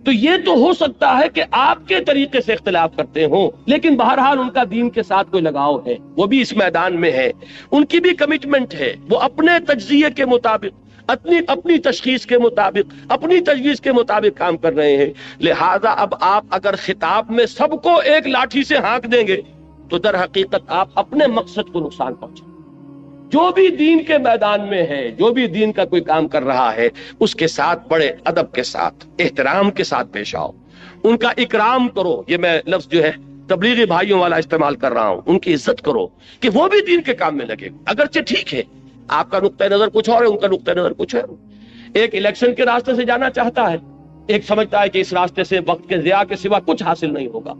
تو یہ تو ہو سکتا ہے کہ آپ کے طریقے سے اختلاف کرتے ہوں، لیکن بہرحال ان کا دین کے ساتھ کوئی لگاؤ ہے، وہ بھی اس میدان میں ہے، ان کی بھی کمٹمنٹ ہے، وہ اپنے تجزیے کے مطابق، اپنی تشخیص کے مطابق، اپنی تجویز کے مطابق کام کر رہے ہیں۔ لہذا اب آپ اگر خطاب میں سب کو ایک لاٹھی سے ہانک دیں گے تو در حقیقت آپ اپنے مقصد کو نقصان پہنچیں۔ جو بھی دین کے میدان میں ہے، جو بھی دین کا کوئی کام کر رہا ہے، اس کے ساتھ بڑے ادب کے ساتھ، احترام کے ساتھ پیش آؤ، ان کا اکرام کرو۔ یہ میں لفظ جو ہے تبلیغی بھائیوں والا استعمال کر رہا ہوں، ان کی عزت کرو کہ وہ بھی دین کے کام میں لگے، اگرچہ ٹھیک ہے آپ کا نقطہ نظر کچھ اور ہے، ان کا نقطہ نظر کچھ ہے۔ ایک الیکشن کے راستے سے جانا چاہتا ہے، ایک سمجھتا ہے کہ اس راستے سے وقت کے ضیاع کے سوا کچھ حاصل نہیں ہوگا،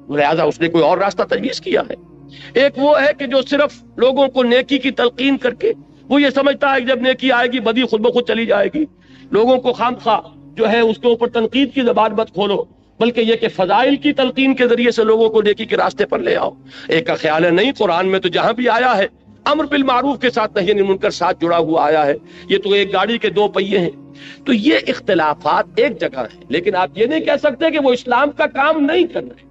لہٰذا اس نے کوئی اور راستہ تجویز کیا ہے۔ ایک وہ ہے کہ جو صرف لوگوں کو نیکی کی تلقین کر کے وہ یہ سمجھتا ہے کہ جب نیکی آئے گی بدی خود بخود چلی جائے گی، لوگوں کو خامخواہ جو ہے اس کے اوپر تنقید کی زبان مت کھولو، بلکہ یہ کہ فضائل کی تلقین کے ذریعے سے لوگوں کو نیکی کے راستے پر لے آؤ۔ ایک کا خیال ہے نہیں، قرآن میں تو جہاں بھی آیا ہے امر بالمعروف کے ساتھ نہی عن المنکر ساتھ جڑا ہوا آیا ہے، یہ تو ایک گاڑی کے دو پہیے ہیں۔ تو یہ اختلافات ایک جگہ ہیں، لیکن آپ یہ نہیں کہہ سکتے کہ وہ اسلام کا کام نہیں کر رہے،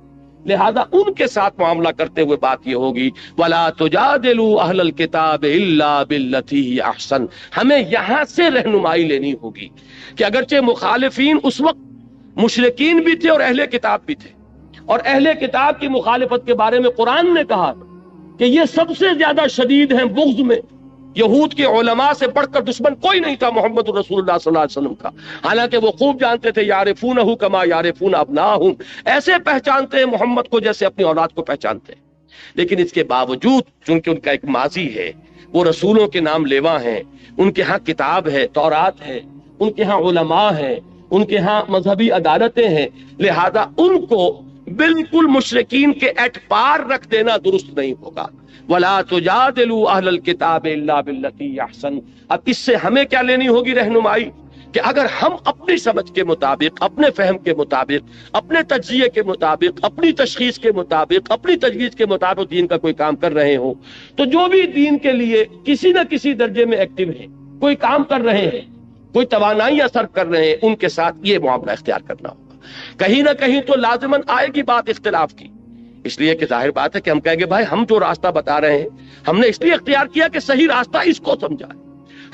لہذا ان کے ساتھ معاملہ کرتے ہوئے بات یہ ہوگی وَلَا تُجَادِلُوا أَهْلَ الْكِتَابِ إِلَّا بِالَّتِي هِيَ أَحْسَنُ۔ ہمیں یہاں سے رہنمائی لینی ہوگی کہ اگرچہ مخالفین اس وقت مشرکین بھی تھے اور اہل کتاب بھی تھے، اور اہل کتاب کی مخالفت کے بارے میں قرآن نے کہا کہ یہ سب سے زیادہ شدید ہیں بغض میں، یہود کے علماء سے بڑھ کر دشمن کوئی نہیں تھا محمد رسول اللہ صلی اللہ علیہ وسلم کا، حالانکہ وہ خوب جانتے تھے یعرفونہ کما یعرفون ابناہم، ایسے پہچانتے ہیں محمد کو جیسے اپنی اولاد کو پہچانتے ہیں۔ لیکن اس کے باوجود چونکہ ان کا ایک ماضی ہے، وہ رسولوں کے نام لیوا ہیں، ان کے ہاں کتاب ہے، تورات ہے، ان کے ہاں علماء ہیں، ان کے ہاں مذہبی عدالتیں ہیں، لہذا ان کو بالکل مشرکین کے ایٹ پار رکھ دینا درست نہیں ہوگا۔ وَلَا تُجَادِلُوا أَهْلَ الْكِتَابِ إِلَّا بِالَّتِي هِيَ أَحْسَنُ۔ اب اس سے ہمیں کیا لینی ہوگی رہنمائی کہ اگر ہم اپنی سمجھ کے مطابق، اپنے فہم کے مطابق، اپنے تجزیے کے مطابق، اپنی تشخیص کے مطابق، اپنی تجویز کے مطابق دین کا کوئی کام کر رہے ہوں، تو جو بھی دین کے لیے کسی نہ کسی درجے میں ایکٹیو ہیں، کوئی کام کر رہے ہیں، کوئی توانائیاں صرف کر رہے ہیں، ان کے ساتھ یہ معاملہ اختیار کرنا ہوگا۔ کہیں نہ کہیں تو لازماً آئے گی بات اختلاف کی، اس لیے کہ ظاہر بات ہے کہ ہم کہیں گے بھائی ہم جو راستہ بتا رہے ہیں ہم نے اس لیے اختیار کیا کہ صحیح راستہ اس کو سمجھا ہے۔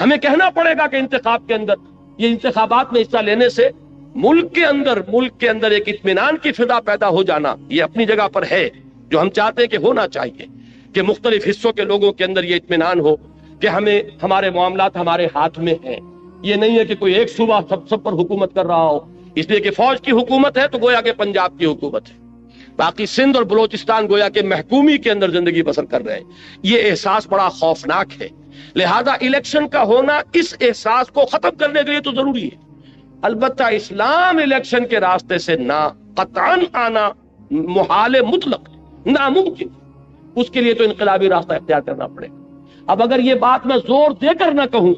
ہمیں کہنا پڑے گا کہ انتخاب کے اندر، یہ انتخابات میں حصہ لینے سے ملک کے اندر ایک اطمینان کی فضا پیدا ہو جانا یہ اپنی جگہ پر ہے، جو ہم چاہتے ہیں کہ ہونا چاہیے، کہ مختلف حصوں کے لوگوں کے اندر یہ اطمینان ہو کہ ہمارے معاملات ہمارے ہاتھ میں ہیں۔ یہ نہیں ہے کہ کوئی ایک صوبہ سب پر حکومت کر رہا ہو، اس لیے کہ فوج کی حکومت ہے تو گویا کہ پنجاب کی حکومت ہے، باقی سندھ اور بلوچستان گویا کہ محکومی کے اندر زندگی بسر کر رہے ہیں۔ یہ احساس بڑا خوفناک ہے، لہذا الیکشن کا ہونا اس احساس کو ختم کرنے کے لیے تو ضروری ہے۔ البتہ اسلام الیکشن کے راستے سے نہ قطعاً آنا محال مطلق، ناممکن، اس کے لیے تو انقلابی راستہ اختیار کرنا پڑے گا۔ اب اگر یہ بات میں زور دے کر نہ کہوں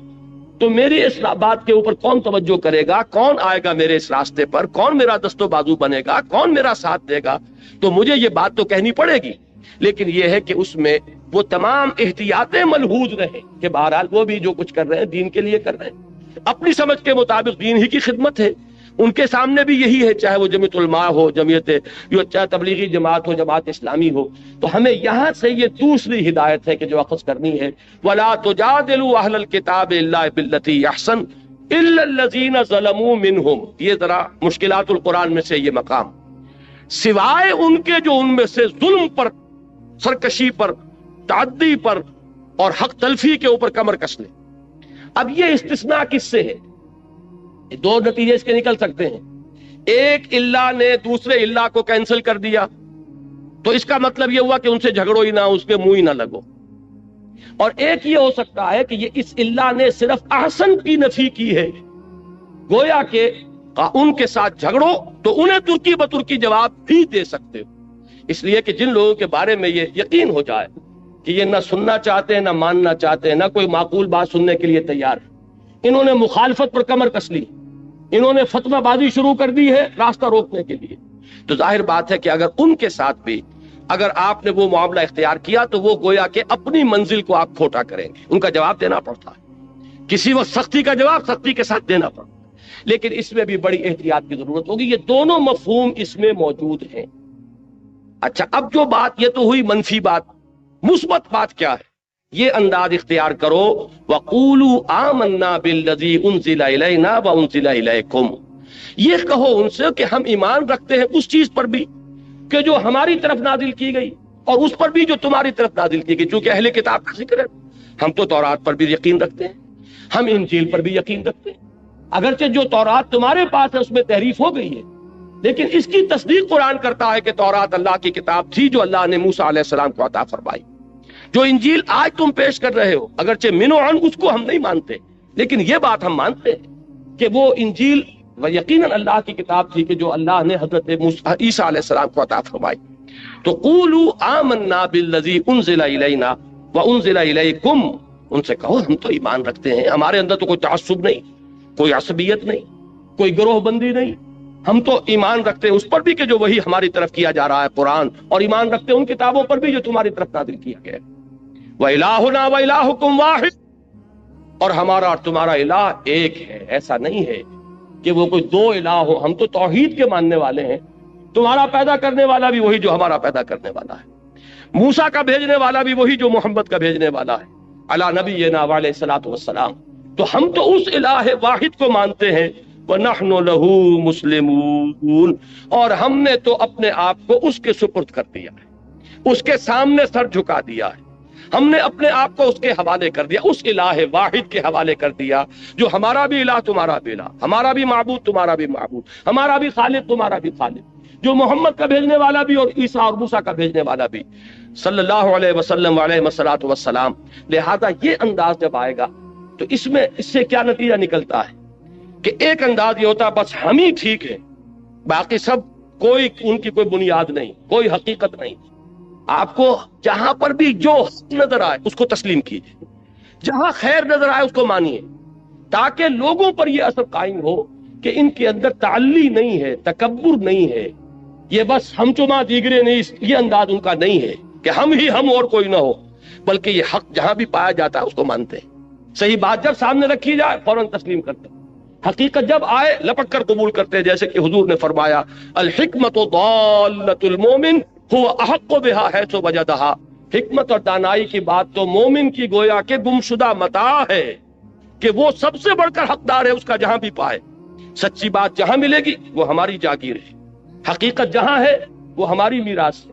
تو میری اس بات کے اوپر کون توجہ کرے گا، کون آئے گا میرے اس راستے پر، کون میرا دست و بازو بنے گا، کون میرا ساتھ دے گا؟ تو مجھے یہ بات تو کہنی پڑے گی، لیکن یہ ہے کہ اس میں وہ تمام احتیاطیں ملحوظ رہیں کہ بہرحال وہ بھی جو کچھ کر رہے ہیں دین کے لیے کر رہے ہیں، اپنی سمجھ کے مطابق دین ہی کی خدمت ہے، ان کے سامنے بھی یہی ہے، چاہے وہ جمعیت علماء ہو، چاہے تبلیغی جماعت ہو، جماعت اسلامی ہو۔ تو ہمیں یہاں سے یہ دوسری ہدایت ہے کہ جو اخذ کرنی ہے، وَلَا تُجَادِلُوا أَهْلَ الْكِتَابِ إِلَّا بِالَّتِي أَحْسَنُ إِلَّا الَّذِينَ ظَلَمُوا مِنْهُمْ۔ یہ ذرا مشکلات القرآن میں سے یہ مقام، سوائے ان کے جو ان میں سے ظلم پر، سرکشی پر، تعدی پر اور حق تلفی کے اوپر کمر کس لے۔ اب یہ استثناء کس سے ہے؟ دو نتیجے اس کے نکل سکتے ہیں۔ ایک اللہ نے دوسرے اللہ کو کینسل کر دیا تو اس کا مطلب یہ ہوا کہ ان سے جھگڑو ہی نہ، اس کے منہ ہی نہ لگو۔ اور ایک یہ ہو سکتا ہے کہ یہ اس اللہ نے صرف احسن کی نفی کی ہے، گویا کہ ان کے ساتھ جھگڑو تو انہیں ترکی بترکی جواب بھی دے سکتے ہو، اس لیے کہ جن لوگوں کے بارے میں یہ یقین ہو جائے کہ یہ نہ سننا چاہتے ہیں، نہ ماننا چاہتے ہیں، نہ کوئی معقول بات سننے کے لیے تیار ہے، انہوں نے مخالفت پر کمر کس لی، انہوں نے فتویٰ بازی شروع کر دی ہے راستہ روکنے کے لیے، تو ظاہر بات ہے کہ اگر ان کے ساتھ بھی اگر آپ نے وہ معاملہ اختیار کیا تو وہ گویا کہ اپنی منزل کو آپ کھوٹا کریں گے، ان کا جواب دینا پڑتا ہے، کسی وقت سختی کا جواب سختی کے ساتھ دینا پڑتا ہے، لیکن اس میں بھی بڑی احتیاط کی ضرورت ہوگی۔ یہ دونوں مفہوم اس میں موجود ہیں۔ اچھا، اب جو بات یہ تو ہوئی منفی بات، مثبت بات کیا ہے؟ یہ انداز اختیار کرو، وَقُولُوا آمَنَّا بِالَّذِي أُنزِلَ إِلَيْنَا وَأُنزِلَ إِلَيْكُمْ، یہ کہو ان سے کہ ہم ایمان رکھتے ہیں اس چیز پر بھی کہ جو ہماری طرف نازل کی گئی اور اس پر بھی جو تمہاری طرف نازل کی گئی، چونکہ اہل کتاب کا ذکر ہے، ہم تو تورات پر بھی یقین رکھتے ہیں، ہم انجیل پر بھی یقین رکھتے ہیں، اگرچہ جو تورات تمہارے پاس ہے اس میں تحریف ہو گئی ہے، لیکن اس کی تصدیق قرآن کرتا ہے کہ تورات اللہ کی کتاب تھی جو اللہ نے موسیٰ علیہ السلام کو عطا فرمائی۔ جو انجیل آج تم پیش کر رہے ہو، اگرچہ منو عن اس کو ہم نہیں مانتے، لیکن یہ بات ہم مانتے ہیں کہ وہ انجیل و یقیناً اللہ کی کتاب تھی کہ جو اللہ نے حضرت عیسیٰ علیہ السلام کو عطا فرمائی۔ تو قولوا آمنا بالذی انزل الینا وانزل الیکم، ان سے کہو ہم تو ایمان رکھتے ہیں، ہمارے اندر تو کوئی تعصب نہیں، کوئی عصبیت نہیں، کوئی گروہ بندی نہیں، ہم تو ایمان رکھتے ہیں اس پر بھی کہ جو وہی ہماری طرف کیا جا رہا ہے قرآن، اور ایمان رکھتے ہیں ان کتابوں پر بھی جو تمہاری طرف نازل کیا گیا ہے۔ وَإِلَٰهُنَا وَإِلَٰهُكُمْ وَاحِدٌ، اور ہمارا اور تمہارا الہ ایک ہے، ایسا نہیں ہے کہ وہ کوئی دو الہ ہو، ہم تو توحید کے ماننے والے ہیں، تمہارا پیدا کرنے والا بھی وہی جو ہمارا پیدا کرنے والا ہے، موسیٰ کا بھیجنے والا بھی وہی جو محمد کا بھیجنے والا ہے علی نبینا علیہ الصلوۃ والسلام۔ تو ہم تو اس الہ واحد کو مانتے ہیں، وَنَحْنُ لَهُ مُسْلِمُونَ، اور ہم نے تو اپنے آپ کو اس کے سپرد کر دیا ہے، اس کے سامنے سر جھکا دیا ہے، ہم نے اپنے آپ کو اس کے حوالے کر دیا، اس الہ واحد کے حوالے کر دیا جو ہمارا بھی الہ تمہارا بھی الہ، ہمارا بھی معبود تمہارا بھی معبود، ہمارا بھی خالق تمہارا بھی خالق، جو محمد کا بھیجنے والا بھی اور عیسیٰ اور موسیٰ کا بھیجنے والا بھی صلی اللہ علیہ وسلم علیہ الصلوۃ والسلام۔ لہذا یہ انداز جب آئے گا تو اس سے کیا نتیجہ نکلتا ہے کہ ایک انداز یہ ہوتا ہے بس ہم ہی ٹھیک ہیں، باقی سب کوئی ان کی کوئی بنیاد نہیں، کوئی حقیقت نہیں۔ آپ کو جہاں پر بھی جو حق نظر آئے اس کو تسلیم کیجیے، جہاں خیر نظر آئے اس کو مانیے، تاکہ لوگوں پر یہ اثر قائم ہو کہ ان کے اندر تعلی نہیں ہے، تکبر نہیں ہے، یہ بس ہم چما دیگرے نہیں، یہ انداز ان کا نہیں ہے کہ ہم ہی ہم اور کوئی نہ ہو، بلکہ یہ حق جہاں بھی پایا جاتا ہے اس کو مانتے ہیں، صحیح بات جب سامنے رکھی جائے فوراً تسلیم کرتے ہیں، حقیقت جب آئے لپٹ کر قبول کرتے ہیں، جیسے کہ حضور نے فرمایا الحکمت ضالۃ المومن هو احق بها حیث وجدها، حکمت اور دانائی کی بات تو مومن کی گویا کہ گمشدہ متاع ہے کہ وہ سب سے بڑھ کر حقدار ہے اس کا جہاں بھی پائے، سچی بات جہاں ملے گی وہ ہماری جاگیر ہے، حقیقت جہاں ہے وہ ہماری میراث ہے،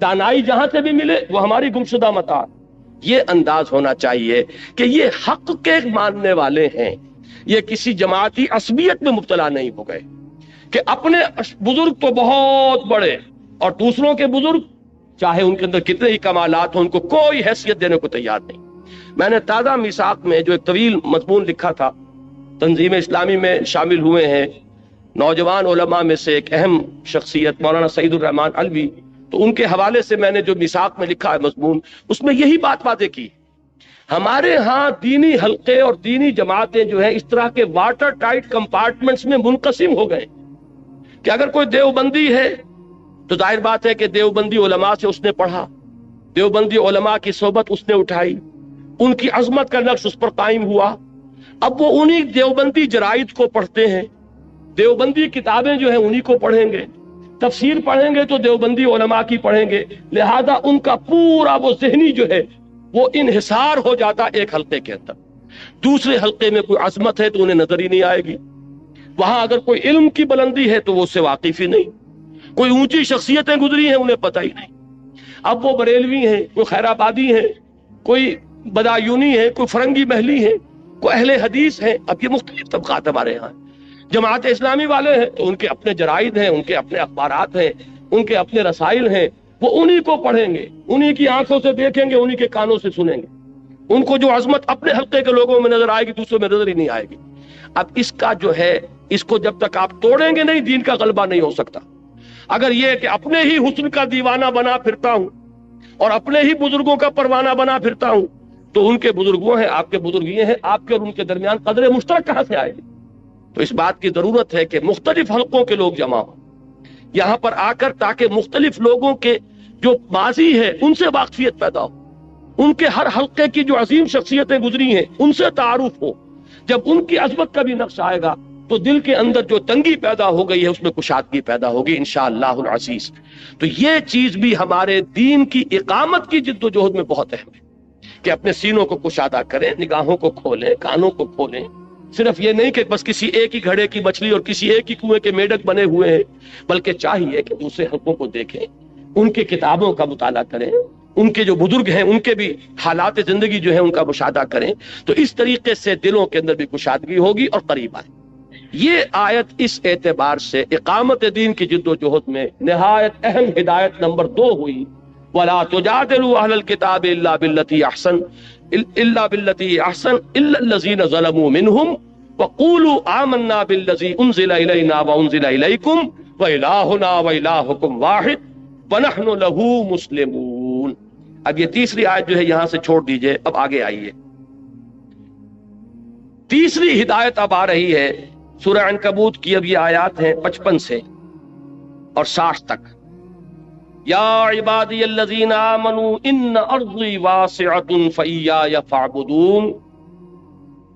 دانائی جہاں سے بھی ملے وہ ہماری گمشدہ متاع۔ یہ انداز ہونا چاہیے کہ یہ حق کے ماننے والے ہیں، یہ کسی جماعتی عصبیت میں مبتلا نہیں ہو گئے کہ اپنے بزرگ تو بہت بڑے اور دوسروں کے بزرگ چاہے ان کے اندر کتنے ہی کمالات ہوں ان کو کوئی حیثیت دینے کو تیار نہیں۔ میں نے تازہ میثاق میں جو ایک طویل مضمون لکھا تھا، تنظیم اسلامی میں شامل ہوئے ہیں نوجوان علماء میں سے ایک اہم شخصیت مولانا سعید الرحمان علوی، تو ان کے حوالے سے میں نے جو میثاق میں لکھا ہے مضمون، اس میں یہی بات واضح کی، ہمارے ہاں دینی حلقے اور دینی جماعتیں جو ہیں اس طرح کے واٹر ٹائٹ کمپارٹمنٹس میں منقسم ہو گئے کہ اگر کوئی دیوبندی ہے تو ظاہر بات ہے کہ دیوبندی علماء سے اس نے پڑھا، دیوبندی علماء کی صحبت اس نے اٹھائی، ان کی عظمت کا نقش اس پر قائم ہوا، اب وہ انہی دیوبندی جرائد کو پڑھتے ہیں، دیوبندی کتابیں جو ہیں انہی کو پڑھیں گے، تفسیر پڑھیں گے تو دیوبندی علماء کی پڑھیں گے، لہذا ان کا پورا وہ ذہنی جو ہے وہ انحصار ہو جاتا ایک حلقے کے اندر، دوسرے حلقے میں کوئی عظمت ہے تو انہیں نظر ہی نہیں آئے گی، وہاں اگر کوئی علم کی بلندی ہے تو وہ اس سے واقف ہی نہیں، کوئی اونچی شخصیتیں گزری ہیں انہیں پتہ ہی نہیں، اب وہ بریلوی ہیں، کوئی خیر آبادی ہیں، کوئی بدایونی ہے، کوئی فرنگی محلی ہے، کوئی اہل حدیث ہیں، اب یہ مختلف طبقات ہمارے ہاں، جماعت اسلامی والے ہیں تو ان کے اپنے جرائد ہیں، ان کے اپنے اخبارات ہیں، ان کے اپنے رسائل ہیں، وہ انہی کو پڑھیں گے، انہی کی آنکھوں سے دیکھیں گے، انہی کے کانوں سے سنیں گے، ان کو جو عظمت اپنے حلقے کے لوگوں میں نظر آئے گی دوسروں میں نظر ہی نہیں آئے گی۔ اب اس کا جو ہے اس کو جب تک آپ توڑیں گے نہیں دین کا غلبہ نہیں ہو سکتا۔ اگر یہ کہ اپنے ہی حسن کا دیوانہ بنا پھرتا ہوں اور اپنے ہی بزرگوں کا پروانہ بنا پھرتا ہوں تو ان کے بزرگ وہ ہیں، آپ کے بزرگ یہ ہیں، آپ کے اور ان کے درمیان قدر مشترک کہاں سے آئے گی؟ تو اس بات کی ضرورت ہے کہ مختلف حلقوں کے لوگ جمع ہوں یہاں پر آ کر، تاکہ مختلف لوگوں کے جو ماضی ہے ان سے واقفیت پیدا ہو، ان کے ہر حلقے کی جو عظیم شخصیتیں گزری ہیں ان سے تعارف ہو، جب ان کی عظمت کا بھی نقش آئے گا تو دل کے اندر جو تنگی پیدا ہو گئی ہے اس میں کشادگی پیدا ہوگی انشاءاللہ العزیز۔ تو یہ چیز بھی ہمارے دین کی اقامت کی جد و جہد میں بہت اہم ہے کہ اپنے سینوں کو کشادہ کریں، نگاہوں کو کھولیں، کانوں کو کھولیں، صرف یہ نہیں کہ بس کسی ایک ہی گھڑے کی مچھلی اور کسی ایک ہی کنویں کے میڈک بنے ہوئے ہیں، بلکہ چاہیے کہ دوسرے حلقوں کو دیکھیں، ان کی کتابوں کا مطالعہ کریں، ان کے جو بزرگ ہیں ان کے بھی حالات زندگی جو ہے ان کا مشاہدہ کریں، تو اس طریقے سے دلوں کے اندر بھی کشادگی ہوگی اور قریب آئے۔ یہ آیت اس اعتبار سے اقامت دین کی جد و جہد میں نہایت اہم ہدایت نمبر 2 ہوئی، وَلَا تُجَادِلُوا أَهْلَ الْكِتَابِ إِلَّا بِالَّتِي أَحْسَنَ إِلَّا الَّذِينَ ظَلَمُوا مِنْهُمْ وَقُولُوا آمَنَّا بِالَّذِي أُنزِلَ إِلَيْنَا وَأُنزِلَ إِلَيْكُمْ وَإِلَٰهُنَا وَإِلَٰهُكُمْ وَاحِدٌ۔ وَنَحْنُ لَهُ مُسْلِمُونَ۔ اب یہ تیسری آیت جو ہے یہاں سے چھوڑ دیجئے، اب آگے آئیے۔ تیسری ہدایت اب آ رہی ہے سورہ عنکبوت کی، اب یہ آیات ہیں 55 سے اور 60 تک۔ یا عبادی الذین آمنوا ان ارضی واسعۃ فایای فاعبدون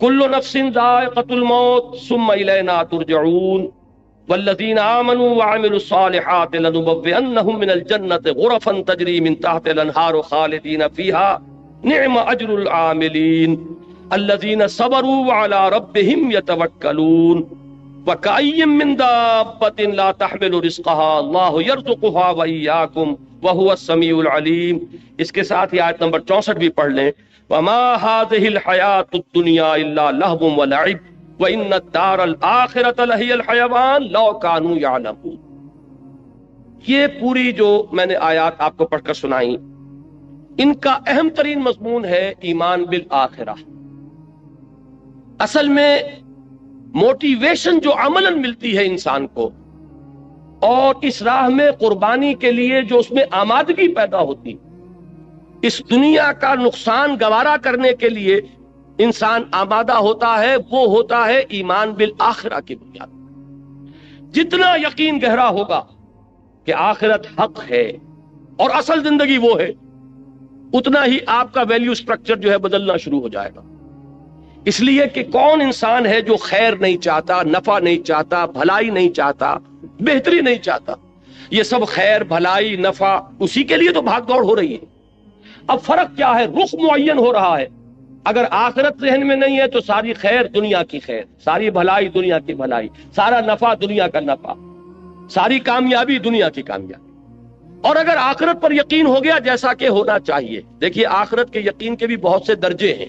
کل نفس ذائقۃ الموت ثم الینا ترجعون والذین آمنوا وعملوا الصالحات لنبوئنهم من الجنة غرفا تجری من تحت الانہار خالدین فیہا نعم اجر العاملین الذین صبروا وعلی ربهم یتوکلون وَكَأَيٍّ مِّن دَابَّةٍ لَا تَحْمِلُ رِزْقَهَا اللَّهُ يَرْزُقُهَا وَإِيَّاكُمْ وَهُوَ السَّمِيعُ الْعَلِيمُ۔ اس کے ساتھ ہی آیت نمبر 64 بھی پڑھ لیں۔ وَمَا هَٰذِهِ الْحَيَاةُ الدُّنْيَا إِلَّا لَهْوٌ وَلَعِبٌ وَإِنَّ الدَّارَ الْآخِرَةَ لَهِيَ الْحَيَوَانُ لَوْ كَانُوا يَعْلَمُونَ۔ یہ پوری جو میں نے آیات آپ کو پڑھ کر سنائی، ان کا اہم ترین مضمون ہے ایمان بالآخرہ۔ اصل میں موٹیویشن جو عملاً ملتی ہے انسان کو، اور اس راہ میں قربانی کے لیے جو اس میں آمادگی پیدا ہوتی، اس دنیا کا نقصان گوارا کرنے کے لیے انسان آمادہ ہوتا ہے، وہ ہوتا ہے ایمان بالآخرہ کی بنیاد۔ جتنا یقین گہرا ہوگا کہ آخرت حق ہے اور اصل زندگی وہ ہے، اتنا ہی آپ کا ویلیو سٹرکچر جو ہے بدلنا شروع ہو جائے گا۔ اس لیے کہ کون انسان ہے جو خیر نہیں چاہتا، نفع نہیں چاہتا، بھلائی نہیں چاہتا، بہتری نہیں چاہتا؟ یہ سب خیر، بھلائی، نفع، اسی کے لیے تو بھاگ دوڑ ہو رہی ہے۔ اب فرق کیا ہے؟ رخ معین ہو رہا ہے۔ اگر آخرت ذہن میں نہیں ہے تو ساری خیر دنیا کی خیر، ساری بھلائی دنیا کی بھلائی، سارا نفع دنیا کا نفع، ساری کامیابی دنیا کی کامیابی۔ اور اگر آخرت پر یقین ہو گیا جیسا کہ ہونا چاہیے، دیکھیے آخرت کے یقین کے بھی بہت سے درجے ہیں۔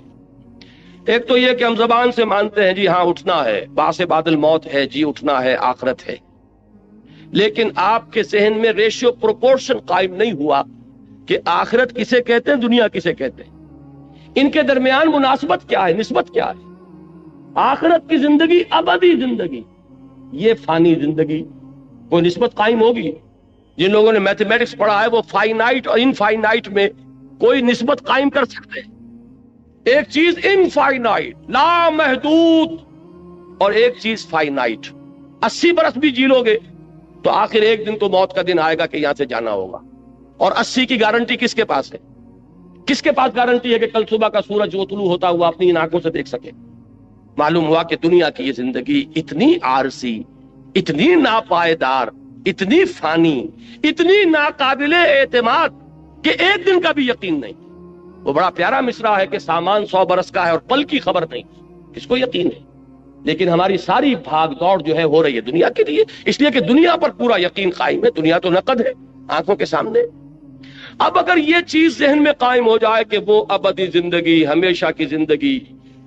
ایک تو یہ کہ ہم زبان سے مانتے ہیں جی ہاں اٹھنا ہے، بعث بعد الموت ہے، جی اٹھنا ہے، آخرت ہے، لیکن آپ کے ذہن میں ریشیو پروپورشن قائم نہیں ہوا کہ آخرت کسے کہتے ہیں، دنیا کسے کہتے ہیں، ان کے درمیان مناسبت کیا ہے، نسبت کیا ہے۔ آخرت کی زندگی ابدی زندگی، یہ فانی زندگی، کوئی نسبت قائم ہوگی؟ جن لوگوں نے میتھمیٹکس پڑھا ہے وہ فائنائٹ اور انفائنائٹ میں کوئی نسبت قائم کر سکتے ہیں۔ ایک چیز انفائنائٹ لا محدود اور ایک چیز فائنائٹ۔ 80 برس بھی جی لو گے تو آخر ایک دن تو موت کا دن آئے گا کہ یہاں سے جانا ہوگا، اور 80 کی گارنٹی کس کے پاس ہے؟ کس کے پاس گارنٹی ہے کہ کل صبح کا سورج وہ طلوع ہوتا ہوا اپنی ان آنکھوں سے دیکھ سکے؟ معلوم ہوا کہ دنیا کی یہ زندگی اتنی عارضی، اتنی ناپائیدار، اتنی فانی، اتنی ناقابل اعتماد کہ ایک دن کا بھی یقین نہیں۔ وہ بڑا پیارا مصرع ہے کہ سامان 100 برس کا ہے اور پل کی خبر نہیں، کس کو یقین ہے؟ لیکن ہماری ساری بھاگ دوڑ جو ہے ہو رہی ہے دنیا کے لیے، اس لیے کہ دنیا پر پورا یقین قائم ہے، دنیا تو نقد ہے آنکھوں کے سامنے۔ اب اگر یہ چیز ذہن میں قائم ہو جائے کہ وہ ابدی زندگی، ہمیشہ کی زندگی،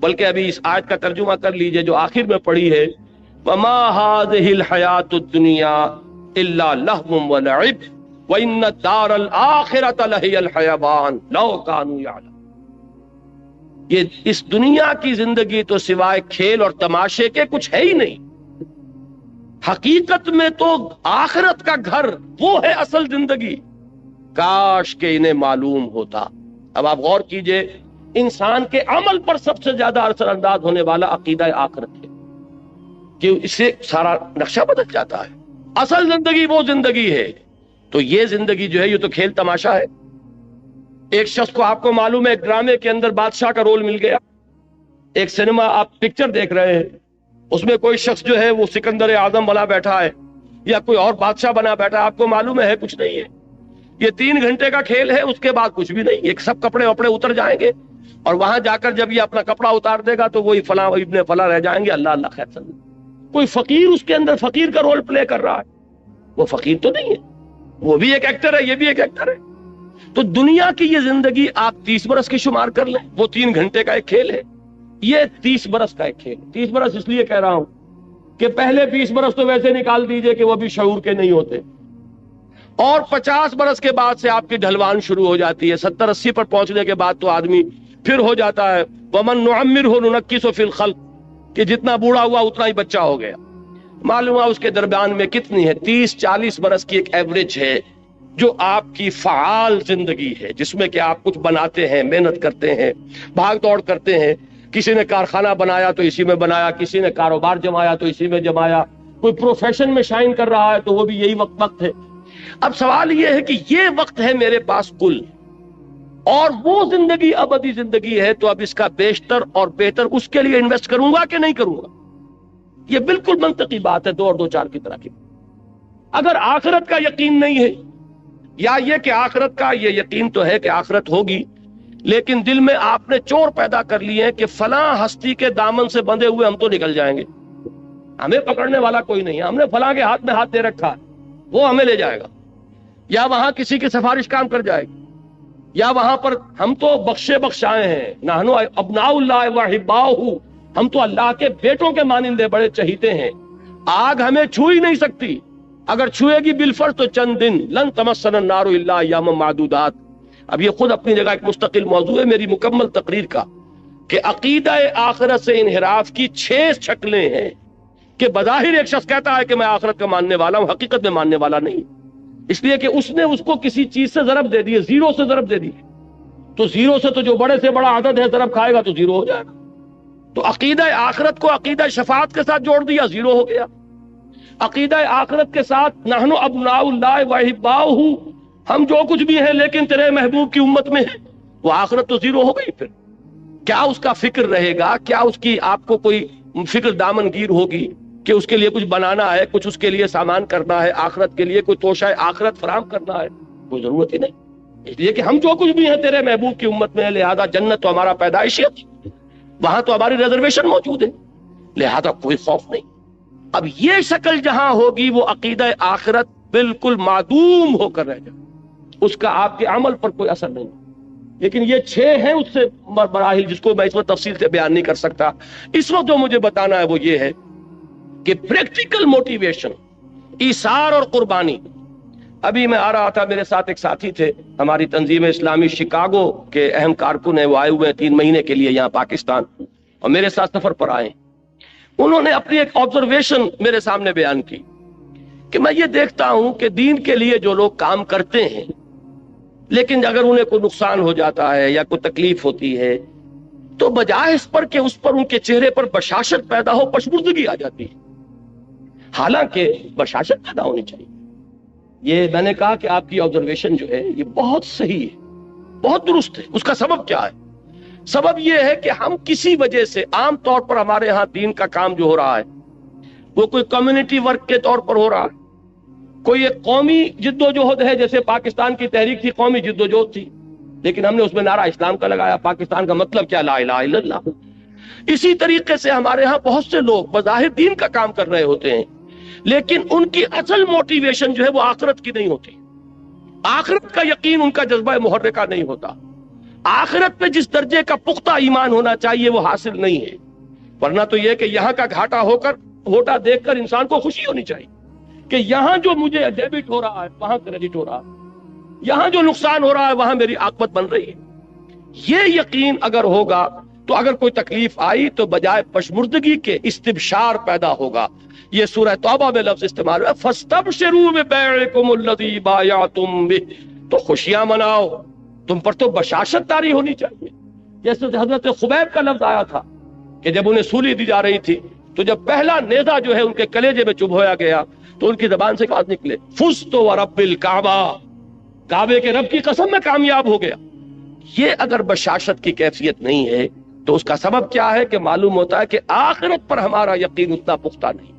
بلکہ ابھی اس آیت کا ترجمہ کر لیجئے جو آخر میں پڑھی ہے، وَمَا هَٰذِهِ الْحَيَاةُ الدُّنْيَا إِلَّا لَهْوٌ وَلَعِبٌ وَإِنَّ الدَّارَ الْآخِرَةَ لَهِيَ الْحَيَوَانُ لَوْ كَانُوا يَعْلَمُونَ۔ یہ اس دنیا کی زندگی تو سوائے کھیل اور تماشے کے کچھ ہے ہی نہیں۔ حقیقت میں تو آخرت کا گھر وہ ہے اصل زندگی، کاش کہ انہیں معلوم ہوتا۔ اب آپ غور کیجئے، انسان کے عمل پر سب سے زیادہ اثر انداز ہونے والا عقیدہ آخرت ہے، کہ اس سے سارا نقشہ بدل جاتا ہے۔ اصل زندگی وہ زندگی ہے، تو یہ زندگی جو ہے یہ تو کھیل تماشا ہے۔ ایک شخص کو آپ کو معلوم ہے ایک ڈرامے کے اندر بادشاہ کا رول مل گیا، ایک سینما آپ پکچر دیکھ رہے ہیں، اس میں کوئی شخص جو ہے وہ سکندر اعظم والا بیٹھا ہے یا کوئی اور بادشاہ بنا بیٹھا ہے، آپ کو معلوم ہے کچھ نہیں ہے، یہ 3 گھنٹے کا کھیل ہے، اس کے بعد کچھ بھی نہیں، یہ سب کپڑے وپڑے اتر جائیں گے، اور وہاں جا کر جب یہ اپنا کپڑا اتار دے گا تو وہی فلاں ابن فلاں رہ جائیں گے، اللہ اللہ خیر سن۔ کوئی فقیر اس کے اندر فقیر کا رول پلے کر رہا ہے، وہ فقیر تو نہیں ہے، وہ بھی ایک ایکٹر ہے، یہ بھی ایک ایکٹر ہے۔ تو دنیا کی یہ زندگی آپ 30 برس کی شمار کر لیں، وہ 3 گھنٹے کا ایک کھیل ہے، یہ 30 برس کا ایک کھیل۔ 30 برس اس لیے کہہ رہا ہوں کہ پہلے 20 برس تو ویسے نکال دیجئے کہ وہ بھی شعور کے نہیں ہوتے، اور 50 برس کے بعد سے آپ کی ڈھلوان شروع ہو جاتی ہے، 70-80 پر پہنچنے کے بعد تو آدمی پھر ہو جاتا ہے وَمَن نُعَمِّرْهُ نُنَكِّسُ فِي الْخَلْقِ، کہ جتنا بوڑھا ہوا اتنا ہی بچہ ہو گیا۔ معلوم ہے اس کے درمیان میں کتنی ہے، 30-40 برس کی ایک ایوریج ہے جو آپ کی فعال زندگی ہے، جس میں کہ آپ کچھ بناتے ہیں، محنت کرتے ہیں، بھاگ دوڑ کرتے ہیں، کسی نے کارخانہ بنایا تو اسی میں بنایا، کسی نے کاروبار جمایا تو اسی میں جمایا، کوئی پروفیشن میں شائن کر رہا ہے تو وہ بھی یہی وقت ہے۔ اب سوال یہ ہے کہ یہ وقت ہے میرے پاس کل، اور وہ زندگی ابدی زندگی ہے، تو اب اس کا بیشتر اور بہتر اس کے لیے انویسٹ کروں گا کہ نہیں کروں گا؟ یہ بالکل منطقی بات ہے، 2 اور 2 4 کی طرح کی۔ اگر آخرت کا یقین نہیں ہے، یا یہ کہ آخرت کا یہ یقین تو ہے کہ آخرت ہوگی، لیکن دل میں آپ نے چور پیدا کر لیے ہیں کہ فلاں ہستی کے دامن سے بندھے ہوئے ہم تو نکل جائیں گے، ہمیں پکڑنے والا کوئی نہیں ہے، ہم نے فلاں کے ہاتھ میں ہاتھ دے رکھا ہے، وہ ہمیں لے جائے گا، یا وہاں کسی کی سفارش کام کر جائے گی، یا وہاں پر ہم تو بخشے بخشائے ہیں، نحنو ابناء اللہ واحباؤہ، ہم تو اللہ کے بیٹوں کے مانندے بڑے چہیتے ہیں، آگ ہمیں چھو ہی نہیں سکتی، اگر چھوئے گی بالفرض تو چند دن، لن تمسنا النار الا ایاما معدودات۔ اب یہ خود اپنی جگہ ایک مستقل موضوع ہے میری مکمل تقریر کا، کہ عقیدہ آخرت سے انحراف کی 6 شکلیں ہیں، کہ بظاہر ایک شخص کہتا ہے کہ میں آخرت کا ماننے والا ہوں، حقیقت میں ماننے والا نہیں، اس لیے کہ اس نے اس کو کسی چیز سے ضرب دے دی ہے، 0 سے ضرب دے دی، تو 0 سے تو جو بڑے سے بڑا عدد ہے ضرب کھائے گا تو 0 ہو جائے گا، تو عقیدہ آخرت کو عقیدہ شفاعت کے ساتھ جوڑ دیا، 0 ہو گیا۔ عقیدہ آخرت کے ساتھ نحن ابناء اللہ واحباؤہ، ہم جو کچھ بھی ہیں لیکن تیرے محبوب کی امت میں ہیں، وہ آخرت تو 0 ہو گئی۔ پھر کیا اس کا فکر رہے گا؟ کیا اس کی آپ کو کوئی فکر دامن گیر ہوگی کہ اس کے لیے کچھ بنانا ہے، کچھ اس کے لیے سامان کرنا ہے، آخرت کے لیے کوئی توشہ آخرت فراہم کرنا ہے؟ کوئی ضرورت ہی نہیں، اس لیے کہ ہم جو کچھ بھی ہیں تیرے محبوب کی امت میں ہے، لہذا جنت تو ہمارا پیدائشی ہے، وہاں تو ہماری ریزرویشن موجود ہے، لہذا کوئی خوف نہیں۔ اب یہ شکل جہاں ہوگی وہ عقیدہ آخرت بالکل معدوم ہو کر رہ جائے، اس کا آپ کے عمل پر کوئی اثر نہیں۔ لیکن یہ 6 ہیں اس سے مراحل، جس کو میں اس وقت تفصیل سے بیان نہیں کر سکتا۔ اس وقت جو مجھے بتانا ہے وہ یہ ہے کہ پریکٹیکل موٹیویشن، ایثار اور قربانی۔ ابھی میں آ رہا تھا، میرے ساتھ ایک ساتھی تھے، ہماری تنظیم اسلامی شکاگو کے اہم کارکن ہیں، وہ آئے ہوئے ہیں 3 مہینے کے لیے یہاں پاکستان، اور میرے ساتھ سفر پر آئے۔ انہوں نے اپنی ایک آبزرویشن میرے سامنے بیان کی کہ میں یہ دیکھتا ہوں کہ دین کے لیے جو لوگ کام کرتے ہیں، لیکن اگر انہیں کوئی نقصان ہو جاتا ہے یا کوئی تکلیف ہوتی ہے تو بجائے اس پر کہ اس پر ان کے چہرے پر بشاشت پیدا ہو، پشمردگی آ جاتی ہے، حالانکہ بشاشت پیدا ہونی چاہیے۔ یہ میں نے کہا کہ آپ کی آبزرویشن جو ہے یہ بہت صحیح ہے، بہت درست ہے۔ اس کا سبب کیا ہے؟ سبب یہ ہے کہ ہم کسی وجہ سے، عام طور پر ہمارے ہاں دین کا کام جو ہو رہا ہے وہ کوئی کمیونٹی ورک کے طور پر ہو رہا ہے، کوئی ایک قومی جد و جہد ہے، جیسے پاکستان کی تحریک تھی، قومی جد و جہد تھی، لیکن ہم نے اس میں نعرہ اسلام کا لگایا، پاکستان کا مطلب کیا؟ لا الہ الا اللہ۔ اسی طریقے سے ہمارے ہاں بہت سے لوگ بظاہر دین کا کام کر رہے ہوتے ہیں، لیکن ان کی اصل موٹیویشن جو ہے وہ آخرت کی نہیں ہوتی، آخرت کا یقین ان کا جذبہ محرکہ نہیں ہوتا، آخرت پہ جس درجے کا پختہ ایمان ہونا چاہیے وہ حاصل نہیں ہے۔ ورنہ تو یہ کہ یہاں کا گھاٹا ہو کر، گھاٹا دیکھ کر انسان کو خوشی ہونی چاہیے کہ یہاں جو مجھے ڈیبٹ ہو رہا ہے وہاں کریڈٹ ہو رہا ہے، یہاں جو نقصان ہو رہا ہے وہاں میری عاقبت بن رہی ہے۔ یہ یقین اگر ہوگا تو اگر کوئی تکلیف آئی تو بجائے پشمردگی کے استبشار پیدا ہوگا۔ یہ سورہ توبہ میں لفظ استعمال ہے، فَاسْتَبْشِرُوا بِبَيْعِكُمُ الَّذِي بَایَعْتُم بِهِ، تو خوشیاں مناؤ، تم پر تو بشاشت طاری ہونی چاہیے۔ جیسے حضرت خبیب کا لفظ آیا تھا کہ جب انہیں سولی دی جا رہی تھی تو جب پہلا نیزہ جو ہے ان کے کلیجے میں چبھویا گیا تو ان کی زبان سے بات نکلے، فزت ورب الکعبہ، کعبے کے رب کی قسم میں کامیاب ہو گیا۔ یہ اگر بشاشت کی کیفیت نہیں ہے تو اس کا سبب کیا ہے؟ کہ معلوم ہوتا ہے کہ آخرت پر ہمارا یقین اتنا پختہ نہیں،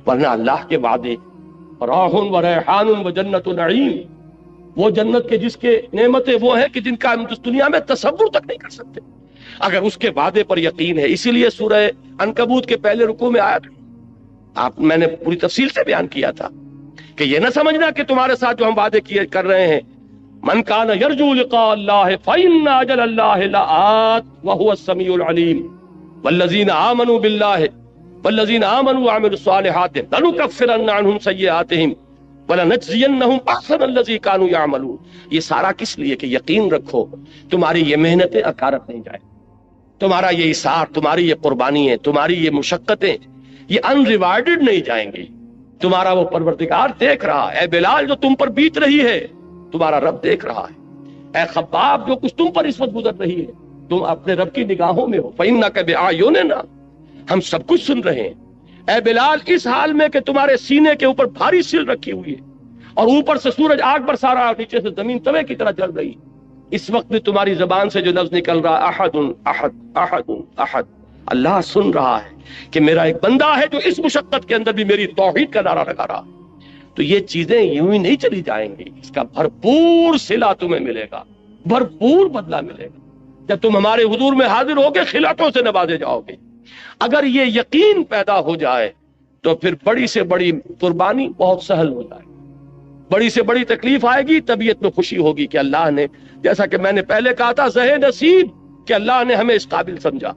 ورنہ اللہ کے وعدے راح و ریحان و جنت و نعیم، وہ جنت کے جس کے نعمتیں وہ ہیں کہ جن کا ہم اس دنیا میں تصور تک نہیں کر سکتے، اگر اس کے وعدے پر یقین ہے۔ اسی لیے سورہ عنکبوت کے پہلے رکوع میں آیا تھا، میں نے پوری تفصیل سے بیان کیا تھا کہ یہ نہ سمجھنا کہ تمہارے ساتھ جو ہم وعدے کر رہے ہیں، من کان یرجو لقاء اللہ فإن اجل اللہ لآت وهو السمیع العلیم والذین آمنوا باللہ والذین آمنوا وعملوا الصالحات لنکفرن عنہم سیئاتہم وَلَنَجْزِيَنَّهُمْ أَحْسَنَ الَّذِي كَانُوا يَعْمَلُونَ۔ یہ سارا کس لیے؟ کہ یقین رکھو تمہاری یہ محنتیں اکارت نہیں جائیں، تمہارا یہ اثار، تمہاری یہ قربانی ہے، تمہاری یہ مشقتیں یہ ان ریوارڈڈ نہیں جائیں گی۔ تمہارا وہ پروردگار دیکھ رہا ہے، اے بلال جو تم پر بیت رہی ہے تمہارا رب دیکھ رہا ہے۔ اے خباب، جو کچھ تم پر اس وقت گزر رہی ہے تم اپنے رب کی نگاہوں میں ہو۔ فَإِنَّكَ بِأَعْيُنِنَا، ہم سب کچھ سن رہے ہیں۔ اے بلال، اس حال میں کہ تمہارے سینے کے اوپر بھاری سل رکھی ہوئی ہے اور اوپر سے سورج آگ برسا رہا ہے اور نیچے سے زمین توے کی طرح جل رہی ہے، اس وقت بھی تمہاری زبان سے جو لفظ نکل رہا احد احد احد احد، اللہ سن رہا ہے کہ میرا ایک بندہ ہے جو اس مشقت کے اندر بھی میری توحید کا نعرہ لگا رہا ہے۔ تو یہ چیزیں یوں ہی نہیں چلی جائیں گی، اس کا بھرپور صلہ تمہیں ملے گا، بھرپور بدلہ ملے گا۔ جب تم ہمارے حضور میں حاضر ہوگے خلعتوں سے نوازے جاؤ گے۔ اگر یہ یقین پیدا ہو جائے تو پھر بڑی سے بڑی قربانی بہت سہل ہو جائے، بڑی سے بڑی تکلیف آئے گی، طبیعت میں خوشی ہوگی کہ اللہ نے، جیسا کہ میں نے پہلے کہا تھا، زہ نصیب کہ اللہ نے ہمیں اس قابل سمجھا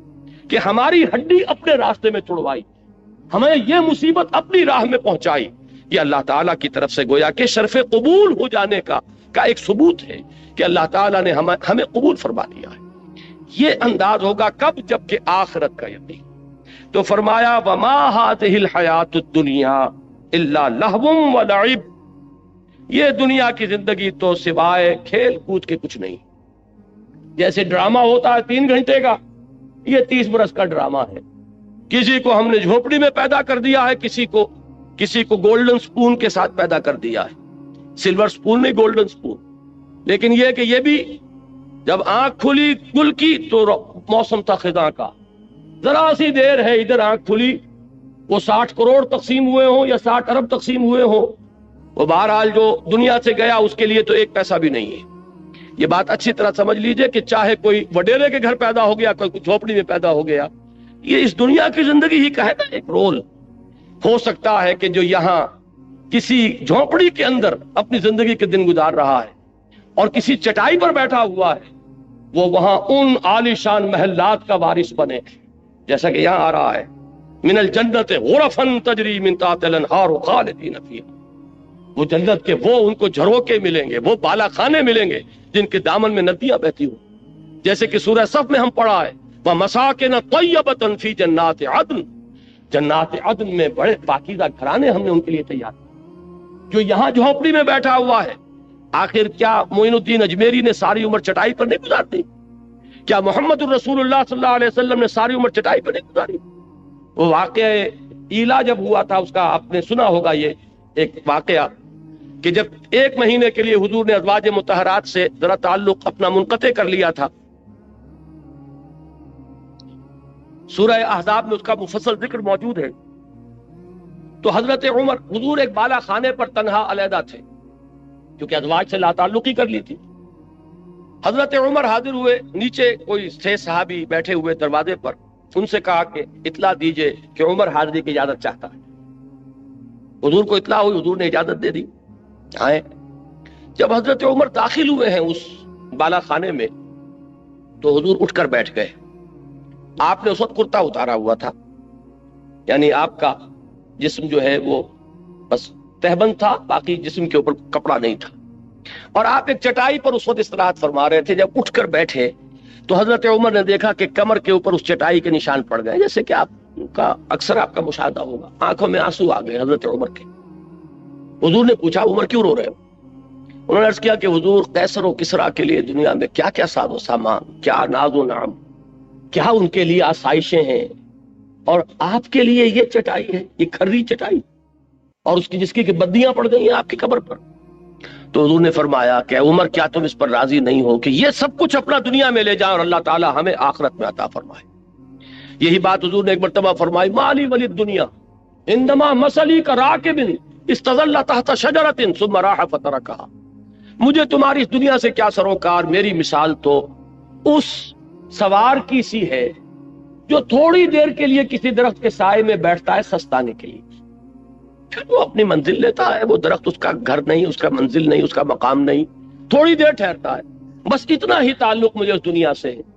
کہ ہماری ہڈی اپنے راستے میں چھڑوائی، ہمیں یہ مصیبت اپنی راہ میں پہنچائی۔ یہ اللہ تعالیٰ کی طرف سے گویا کہ شرف قبول ہو جانے کا ایک ثبوت ہے کہ اللہ تعالیٰ نے ہمیں قبول فرما لیا ہے۔ یہ انداز ہوگا کب؟ جب کہ آخرت کا یقین۔ تو فرمایا وما هذه الحیات الدنیا الا لہو ولعب، یہ دنیا کی زندگی تو سوائے کھیل کود کے کچھ نہیں۔ جیسے ڈرامہ ہوتا ہے 3 گھنٹے کا، یہ 30 برس کا ڈرامہ ہے۔ کسی کو ہم نے جھوپڑی میں پیدا کر دیا ہے، کسی کو گولڈن سپون کے ساتھ پیدا کر دیا ہے، سلور سپون نہیں، گولڈن سپون۔ لیکن یہ کہ یہ بھی جب آنکھ کھلی گل کی تو موسم تھا خزاں کا، ذرا سی دیر ہے ادھر آنکھ کھلی، وہ 60 کروڑ تقسیم ہوئے ہوں یا 60 ارب تقسیم ہوئے ہوں، وہ بہرحال جو دنیا سے گیا اس کے لیے تو 1 پیسہ بھی نہیں ہے۔ یہ بات اچھی طرح سمجھ لیجئے کہ چاہے کوئی وڈیرے کے گھر پیدا ہو گیا، کوئی جھوپڑی میں پیدا ہو گیا، یہ اس دنیا کی زندگی ہی کا ہے نا ایک رول۔ ہو سکتا ہے کہ جو یہاں کسی جھونپڑی کے اندر اپنی زندگی کے دن گزار رہا ہے اور کسی چٹائی پر بیٹھا ہوا ہے، وہ وہاں ان عالی شان محلات کا وارث بنے، جیسا کہ یہاں آ رہا ہے من الجنت غرفا تجری من تحتها الانہار خالدین فیہا، وہ جنت کے وہ ان کو جھروکے ملیں گے، وہ بالا خانے ملیں گے جن کے دامن میں ندیاں بہتی ہوں، جیسے کہ سورہ صف میں ہم پڑھا ہے وَمَسَاكِنَ طَيِّبَةً فِي جَنَّاتِ عَدْنٍ، جنات عدن میں بڑے پاکیزہ گھرانے ہم نے ان کے لیے تیار کیے۔ جو یہاں جھونپڑی میں بیٹھا ہوا ہے، آخر کیا معین الدین اجمیری نے ساری عمر چٹائی پر نہیں گزارتی؟ کیا محمد الرسول اللہ صلی اللہ علیہ وسلم نے ساری عمر چٹائی پر نہیں گزاری؟ وہ واقعہ ایلا جب ہوا تھا، اس کا آپ نے سنا ہوگا، یہ ایک واقعہ کہ جب 1 مہینے کے لیے حضور نے ازواج مطہرات سے ذرا تعلق اپنا منقطع کر لیا تھا، سورہ احزاب میں اس کا مفصل ذکر موجود ہے۔ تو حضرت عمر، حضور ایک بالا خانے پر تنہا علیحدہ تھے کیونکہ ازواج سے لا تعلقی کر لی تھی۔ حضرت عمر حاضر ہوئے، نیچے کوئی 6 صحابی بیٹھے ہوئے دروازے پر، ان سے کہا کہ اطلاع دیجئے کہ عمر حاضری کی اجازت چاہتا ہے۔ حضور کو اطلاع ہوئی، حضور نے اجازت دے دی، آئے۔ جب حضرت عمر داخل ہوئے ہیں اس بالا خانے میں تو حضور اٹھ کر بیٹھ گئے۔ آپ نے اس وقت کرتا اتارا ہوا تھا، یعنی آپ کا جسم جو ہے وہ بس تہبند تھا، باقی جسم کے اوپر کپڑا نہیں تھا، اور آپ ایک چٹائی پر اس وقت استراحت فرما رہے تھے۔ جب اٹھ کر بیٹھے تو حضرت عمر نے دیکھا کہ کمر کے اوپر اس چٹائی کے نشان پڑ گئے، جیسے کہ آپ کا اکثر آپ کا مشاہدہ ہوگا، آنکھوں میں آنسو آ گئے حضرت عمر کے۔ حضور نے پوچھا عمر کیوں رو رہے ہو؟ انہوں نے عرض کیا کہ حضور، قیصر و کسریٰ کے لیے دنیا میں کیا کیا ساز و سامان، کیا ناز و نعم، کیا ان کے لیے آسائشیں ہیں، اور آپ کے لیے یہ چٹائی ہے، یہ کھری چٹائی، اور اس کی جس کی کہ بدیاں پڑ گئی ہیں آپ کی قبر پر۔ تو حضور نے فرمایا کہ عمر، کیا تم اس پر راضی نہیں ہو کہ یہ سب کچھ اپنا دنیا میں لے جائیں اور اللہ تعالی ہمیں آخرت میں عطا فرمائے؟ یہی بات حضور نے ایک مرتبہ فرمائی، مالی ولی الدنیا انما مثلی کراکب استظل تحت شجرۃ ثم راح فترکھا، مجھے تمہاری اس دنیا سے کیا سروکار، میری مثال تو اس سوار کی سی ہے جو تھوڑی دیر کے لیے کسی درخت کے سائے میں بیٹھتا ہے سستانے کے لیے، پھر وہ اپنی منزل لیتا ہے۔ وہ درخت اس کا گھر نہیں، اس کا منزل نہیں، اس کا مقام نہیں، تھوڑی دیر ٹھہرتا ہے، بس اتنا ہی تعلق مجھے اس دنیا سے ہے۔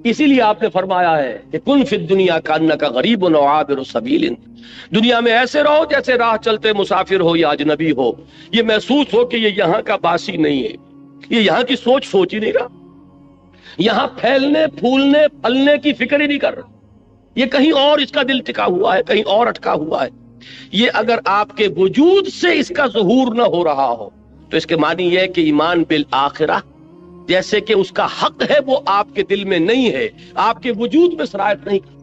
اسی لیے آپ نے فرمایا ہے کہ کن فی الدنیا کانک غریب و عابر سبیل، دنیا میں ایسے رہو جیسے راہ چلتے مسافر ہو یا اجنبی ہو، یہ محسوس ہو کہ یہ یہاں کا باسی نہیں ہے، یہ یہاں کی سوچ ہی نہیں رہا، یہاں پھیلنے پھولنے پھلنے کی فکر ہی نہیں کر رہا، یہ کہیں اور اس کا دل ٹکا ہوا ہے، کہیں اور اٹکا ہوا ہے۔ یہ اگر آپ کے وجود سے اس کا ظہور نہ ہو رہا ہو تو اس کے معنی یہ ہے کہ ایمان بالآخرہ جیسے کہ اس کا حق ہے وہ آپ کے دل میں نہیں ہے، آپ کے وجود میں سرایت نہیں کرتا۔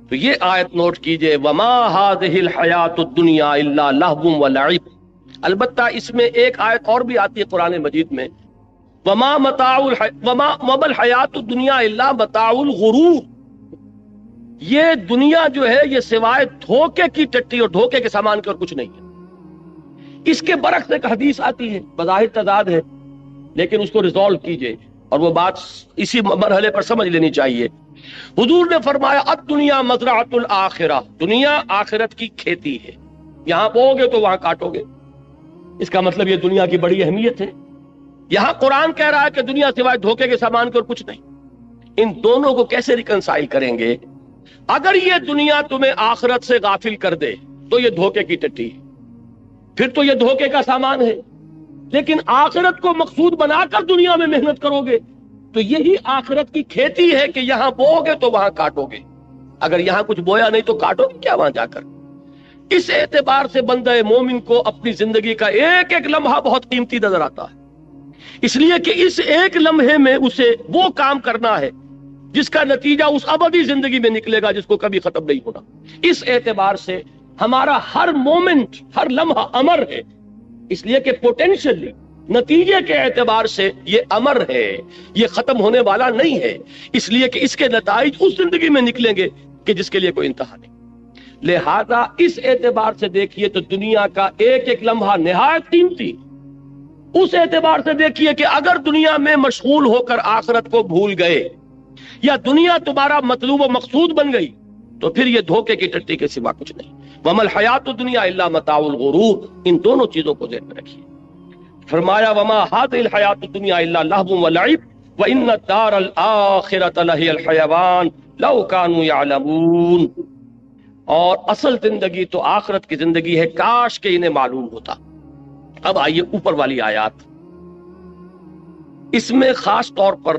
تو یہ آیت نوٹ کیجئے، وما هذه الحیات الدنیا الا لہو ولعب۔ البتہ اس میں ایک آیت اور بھی آتی ہے قرآن مجید میں، وما الحیات الدنیا الا متاع الغرور۔ یہ دنیا جو ہے یہ سوائے دھوکے کی ٹٹی اور دھوکے کے سامان کے اور کچھ نہیں ہے۔ اس کے برعکس ایک حدیث آتی ہے، بظاہر تضاد ہے لیکن اس کو ریزالو کیجئے اور وہ بات اسی مرحلے پر سمجھ لینی چاہیے۔ حضور نے فرمایا الدنیا مزرعۃ الآخرہ، دنیا آخرت کی کھیتی ہے، یہاں بو گے تو وہاں کاٹو گے۔ اس کا مطلب یہ دنیا کی بڑی اہمیت ہے۔ یہاں قرآن کہہ رہا ہے کہ دنیا سوائے دھوکے کے سامان کے اور کچھ نہیں۔ ان دونوں کو کیسے ریکنسائل کریں گے؟ اگر یہ دنیا تمہیں آخرت سے غافل کر دے تو یہ دھوکے کی ٹٹی ہے، پھر تو یہ دھوکے کا سامان ہے۔ لیکن آخرت کو مقصود بنا کر دنیا میں محنت کرو گے تو یہی آخرت کی کھیتی ہے کہ یہاں بو گے تو وہاں کاٹو گے۔ اگر یہاں کچھ بویا نہیں تو کاٹو گے کیا وہاں جا کر؟ اس اعتبار سے بندہ مومن کو اپنی زندگی کا ایک ایک لمحہ بہت قیمتی نظر آتا ہے، اس لیے کہ اس ایک لمحے میں اسے وہ کام کرنا ہے جس کا نتیجہ اس ابدی زندگی میں نکلے گا، جس کو کبھی ختم نہیں ہونا۔ اس اعتبار سے ہمارا ہر مومنٹ، ہر لمحہ امر ہے، اس لیے کہ پوٹینشلی نتیجے کے اعتبار سے یہ امر ہے، یہ ختم ہونے والا نہیں ہے، اس لیے کہ اس کے نتائج اس زندگی میں نکلیں گے کہ جس کے لیے کوئی انتہا نہیں۔ لہذا اس اعتبار سے دیکھیے تو دنیا کا ایک ایک لمحہ نہایت قیمتی۔ اس اعتبار سے دیکھیے کہ اگر دنیا میں مشغول ہو کر آخرت کو بھول گئے یا دنیا تمہارا مطلوب و مقصود بن گئی تو پھر یہ دھوکے کی ٹٹی کے سوا کچھ نہیں۔ وما الحیات الدنیا الا متاع الغرور، ان دونوں چیزوں کو ذہن میں رکھیے۔ فرمایا وما هذه الحیات الدنیا الا لہو ولعب وان الدار الاخرۃ لہی الحیوان لو كانوا يعلمون۔ اور اصل زندگی تو آخرت کی زندگی ہے، کاش کہ انہیں معلوم ہوتا۔ اب آئیے اوپر والی آیات، اس میں خاص طور پر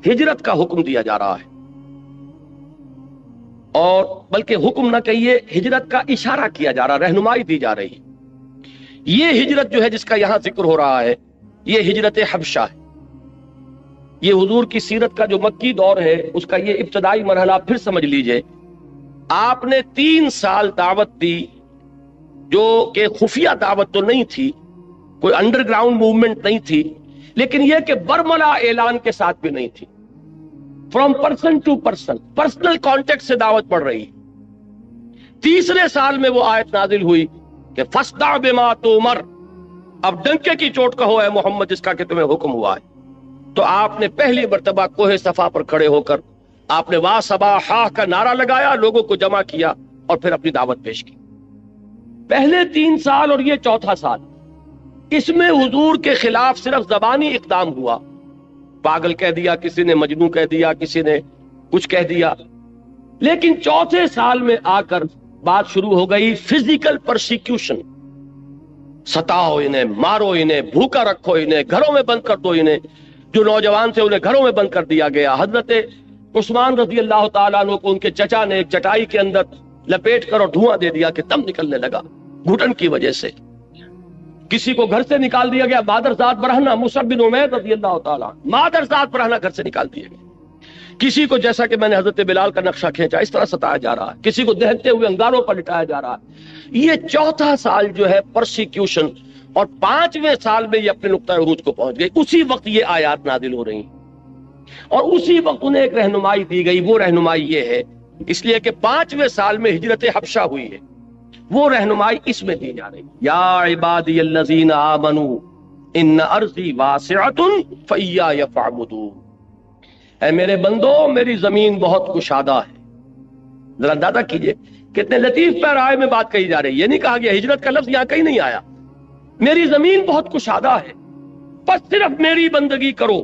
ہجرت کا حکم دیا جا رہا ہے، اور بلکہ حکم نہ کہیے ہجرت کا اشارہ کیا جا رہا، رہنمائی دی جا رہی۔ یہ ہجرت جو ہے جس کا یہاں ذکر ہو رہا ہے یہ ہجرت حبشہ ہے۔ یہ حضور کی سیرت کا جو مکی دور ہے اس کا یہ ابتدائی مرحلہ پھر سمجھ لیجئے۔ آپ نے 3 سال دعوت دی، جو کہ خفیہ دعوت تو نہیں تھی، کوئی انڈر گراؤنڈ موومنٹ نہیں تھی، لیکن یہ کہ برملا اعلان کے ساتھ بھی نہیں تھی، from person to person, personal contact سے دعوت پڑھ رہی۔ تیسرے سال میں وہ آیت نازل ہوئی کہ فاصدع بما تؤمر، اب ڈنکے کی چوٹ کہو اے محمد جس کا کہ تمہیں حکم ہوا ہے۔ تو آپ نے پہلی مرتبہ کوہ صفا پر کھڑے ہو کر آپ نے وا صباحا کا نعرہ لگایا، لوگوں کو جمع کیا اور پھر اپنی دعوت پیش کی۔ پہلے 3 سال اور یہ چوتھا سال، اس میں حضور کے خلاف صرف زبانی اقدام ہوا، پاگل کہہ دیا کسی نے، مجنون کہہ دیا کسی نے، کچھ کہہ دیا۔ لیکن چوتھے سال میں آ کر بات شروع ہو گئی فزیکل پرسیکیوشن، ستاؤ انہیں، مارو انہیں، بھوکا رکھو انہیں، گھروں میں بند کر دو انہیں۔ جو نوجوان تھے انہیں گھروں میں بند کر دیا گیا۔ حضرت عثمان رضی اللہ تعالیٰ عنہ کو ان کے چچا نے ایک چٹائی کے اندر لپیٹ کر اور دھواں دے دیا کہ دم نکلنے لگا گھٹن کی وجہ سے۔ کسی کو گھر سے نکال دیا گیا، مادرزاد برہنہ مصعب بن عمیر رضی اللہ تعالیٰ عنہ، مادرزاد برہنہ گھر سے نکال دیے گئے۔ کسی کو جیسا کہ میں نے حضرت بلال کا نقشہ کھینچا اس طرح ستایا جا رہا ہے، کسی کو دہتے ہوئے انگاروں پر لٹایا جا رہا ہے۔ یہ چوتھا سال جو ہے پرسیکیوشن، اور 5ویں سال میں یہ اپنے نقطہ عروج کو پہنچ گئی۔ اسی وقت یہ آیات نازل ہو رہی ہیں اور اسی وقت انہیں ایک رہنمائی دی گئی۔ وہ رہنمائی یہ ہے، اس لیے کہ 5ویں سال میں ہجرت حبشہ ہوئی ہے، وہ رہنمائی اس میں دی جا رہی۔ یا عبادی الذین آمنوا ان ارضی واسعۃ فایای فاعبدون، اے میرے بندو میری زمین بہت کشادہ ہے۔ ذرا اندازہ کیجئے کتنے لطیف پیرائے میں بات کہی جا رہی ہے۔ یہ نہیں کہا گیا، ہجرت کا لفظ یہاں کہیں نہیں آیا، میری زمین بہت کشادہ ہے، بس صرف میری بندگی کرو۔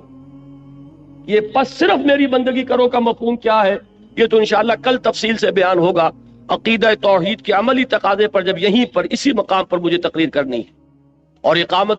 یہ بس صرف میری بندگی کرو کا مفہوم کیا ہے یہ تو انشاءاللہ کل تفصیل سے بیان ہوگا۔ عقیدہ توحید کے عملی تقاضے پر جب یہیں پر اسی مقام پر مجھے تقریر کرنی ہے اور اقامت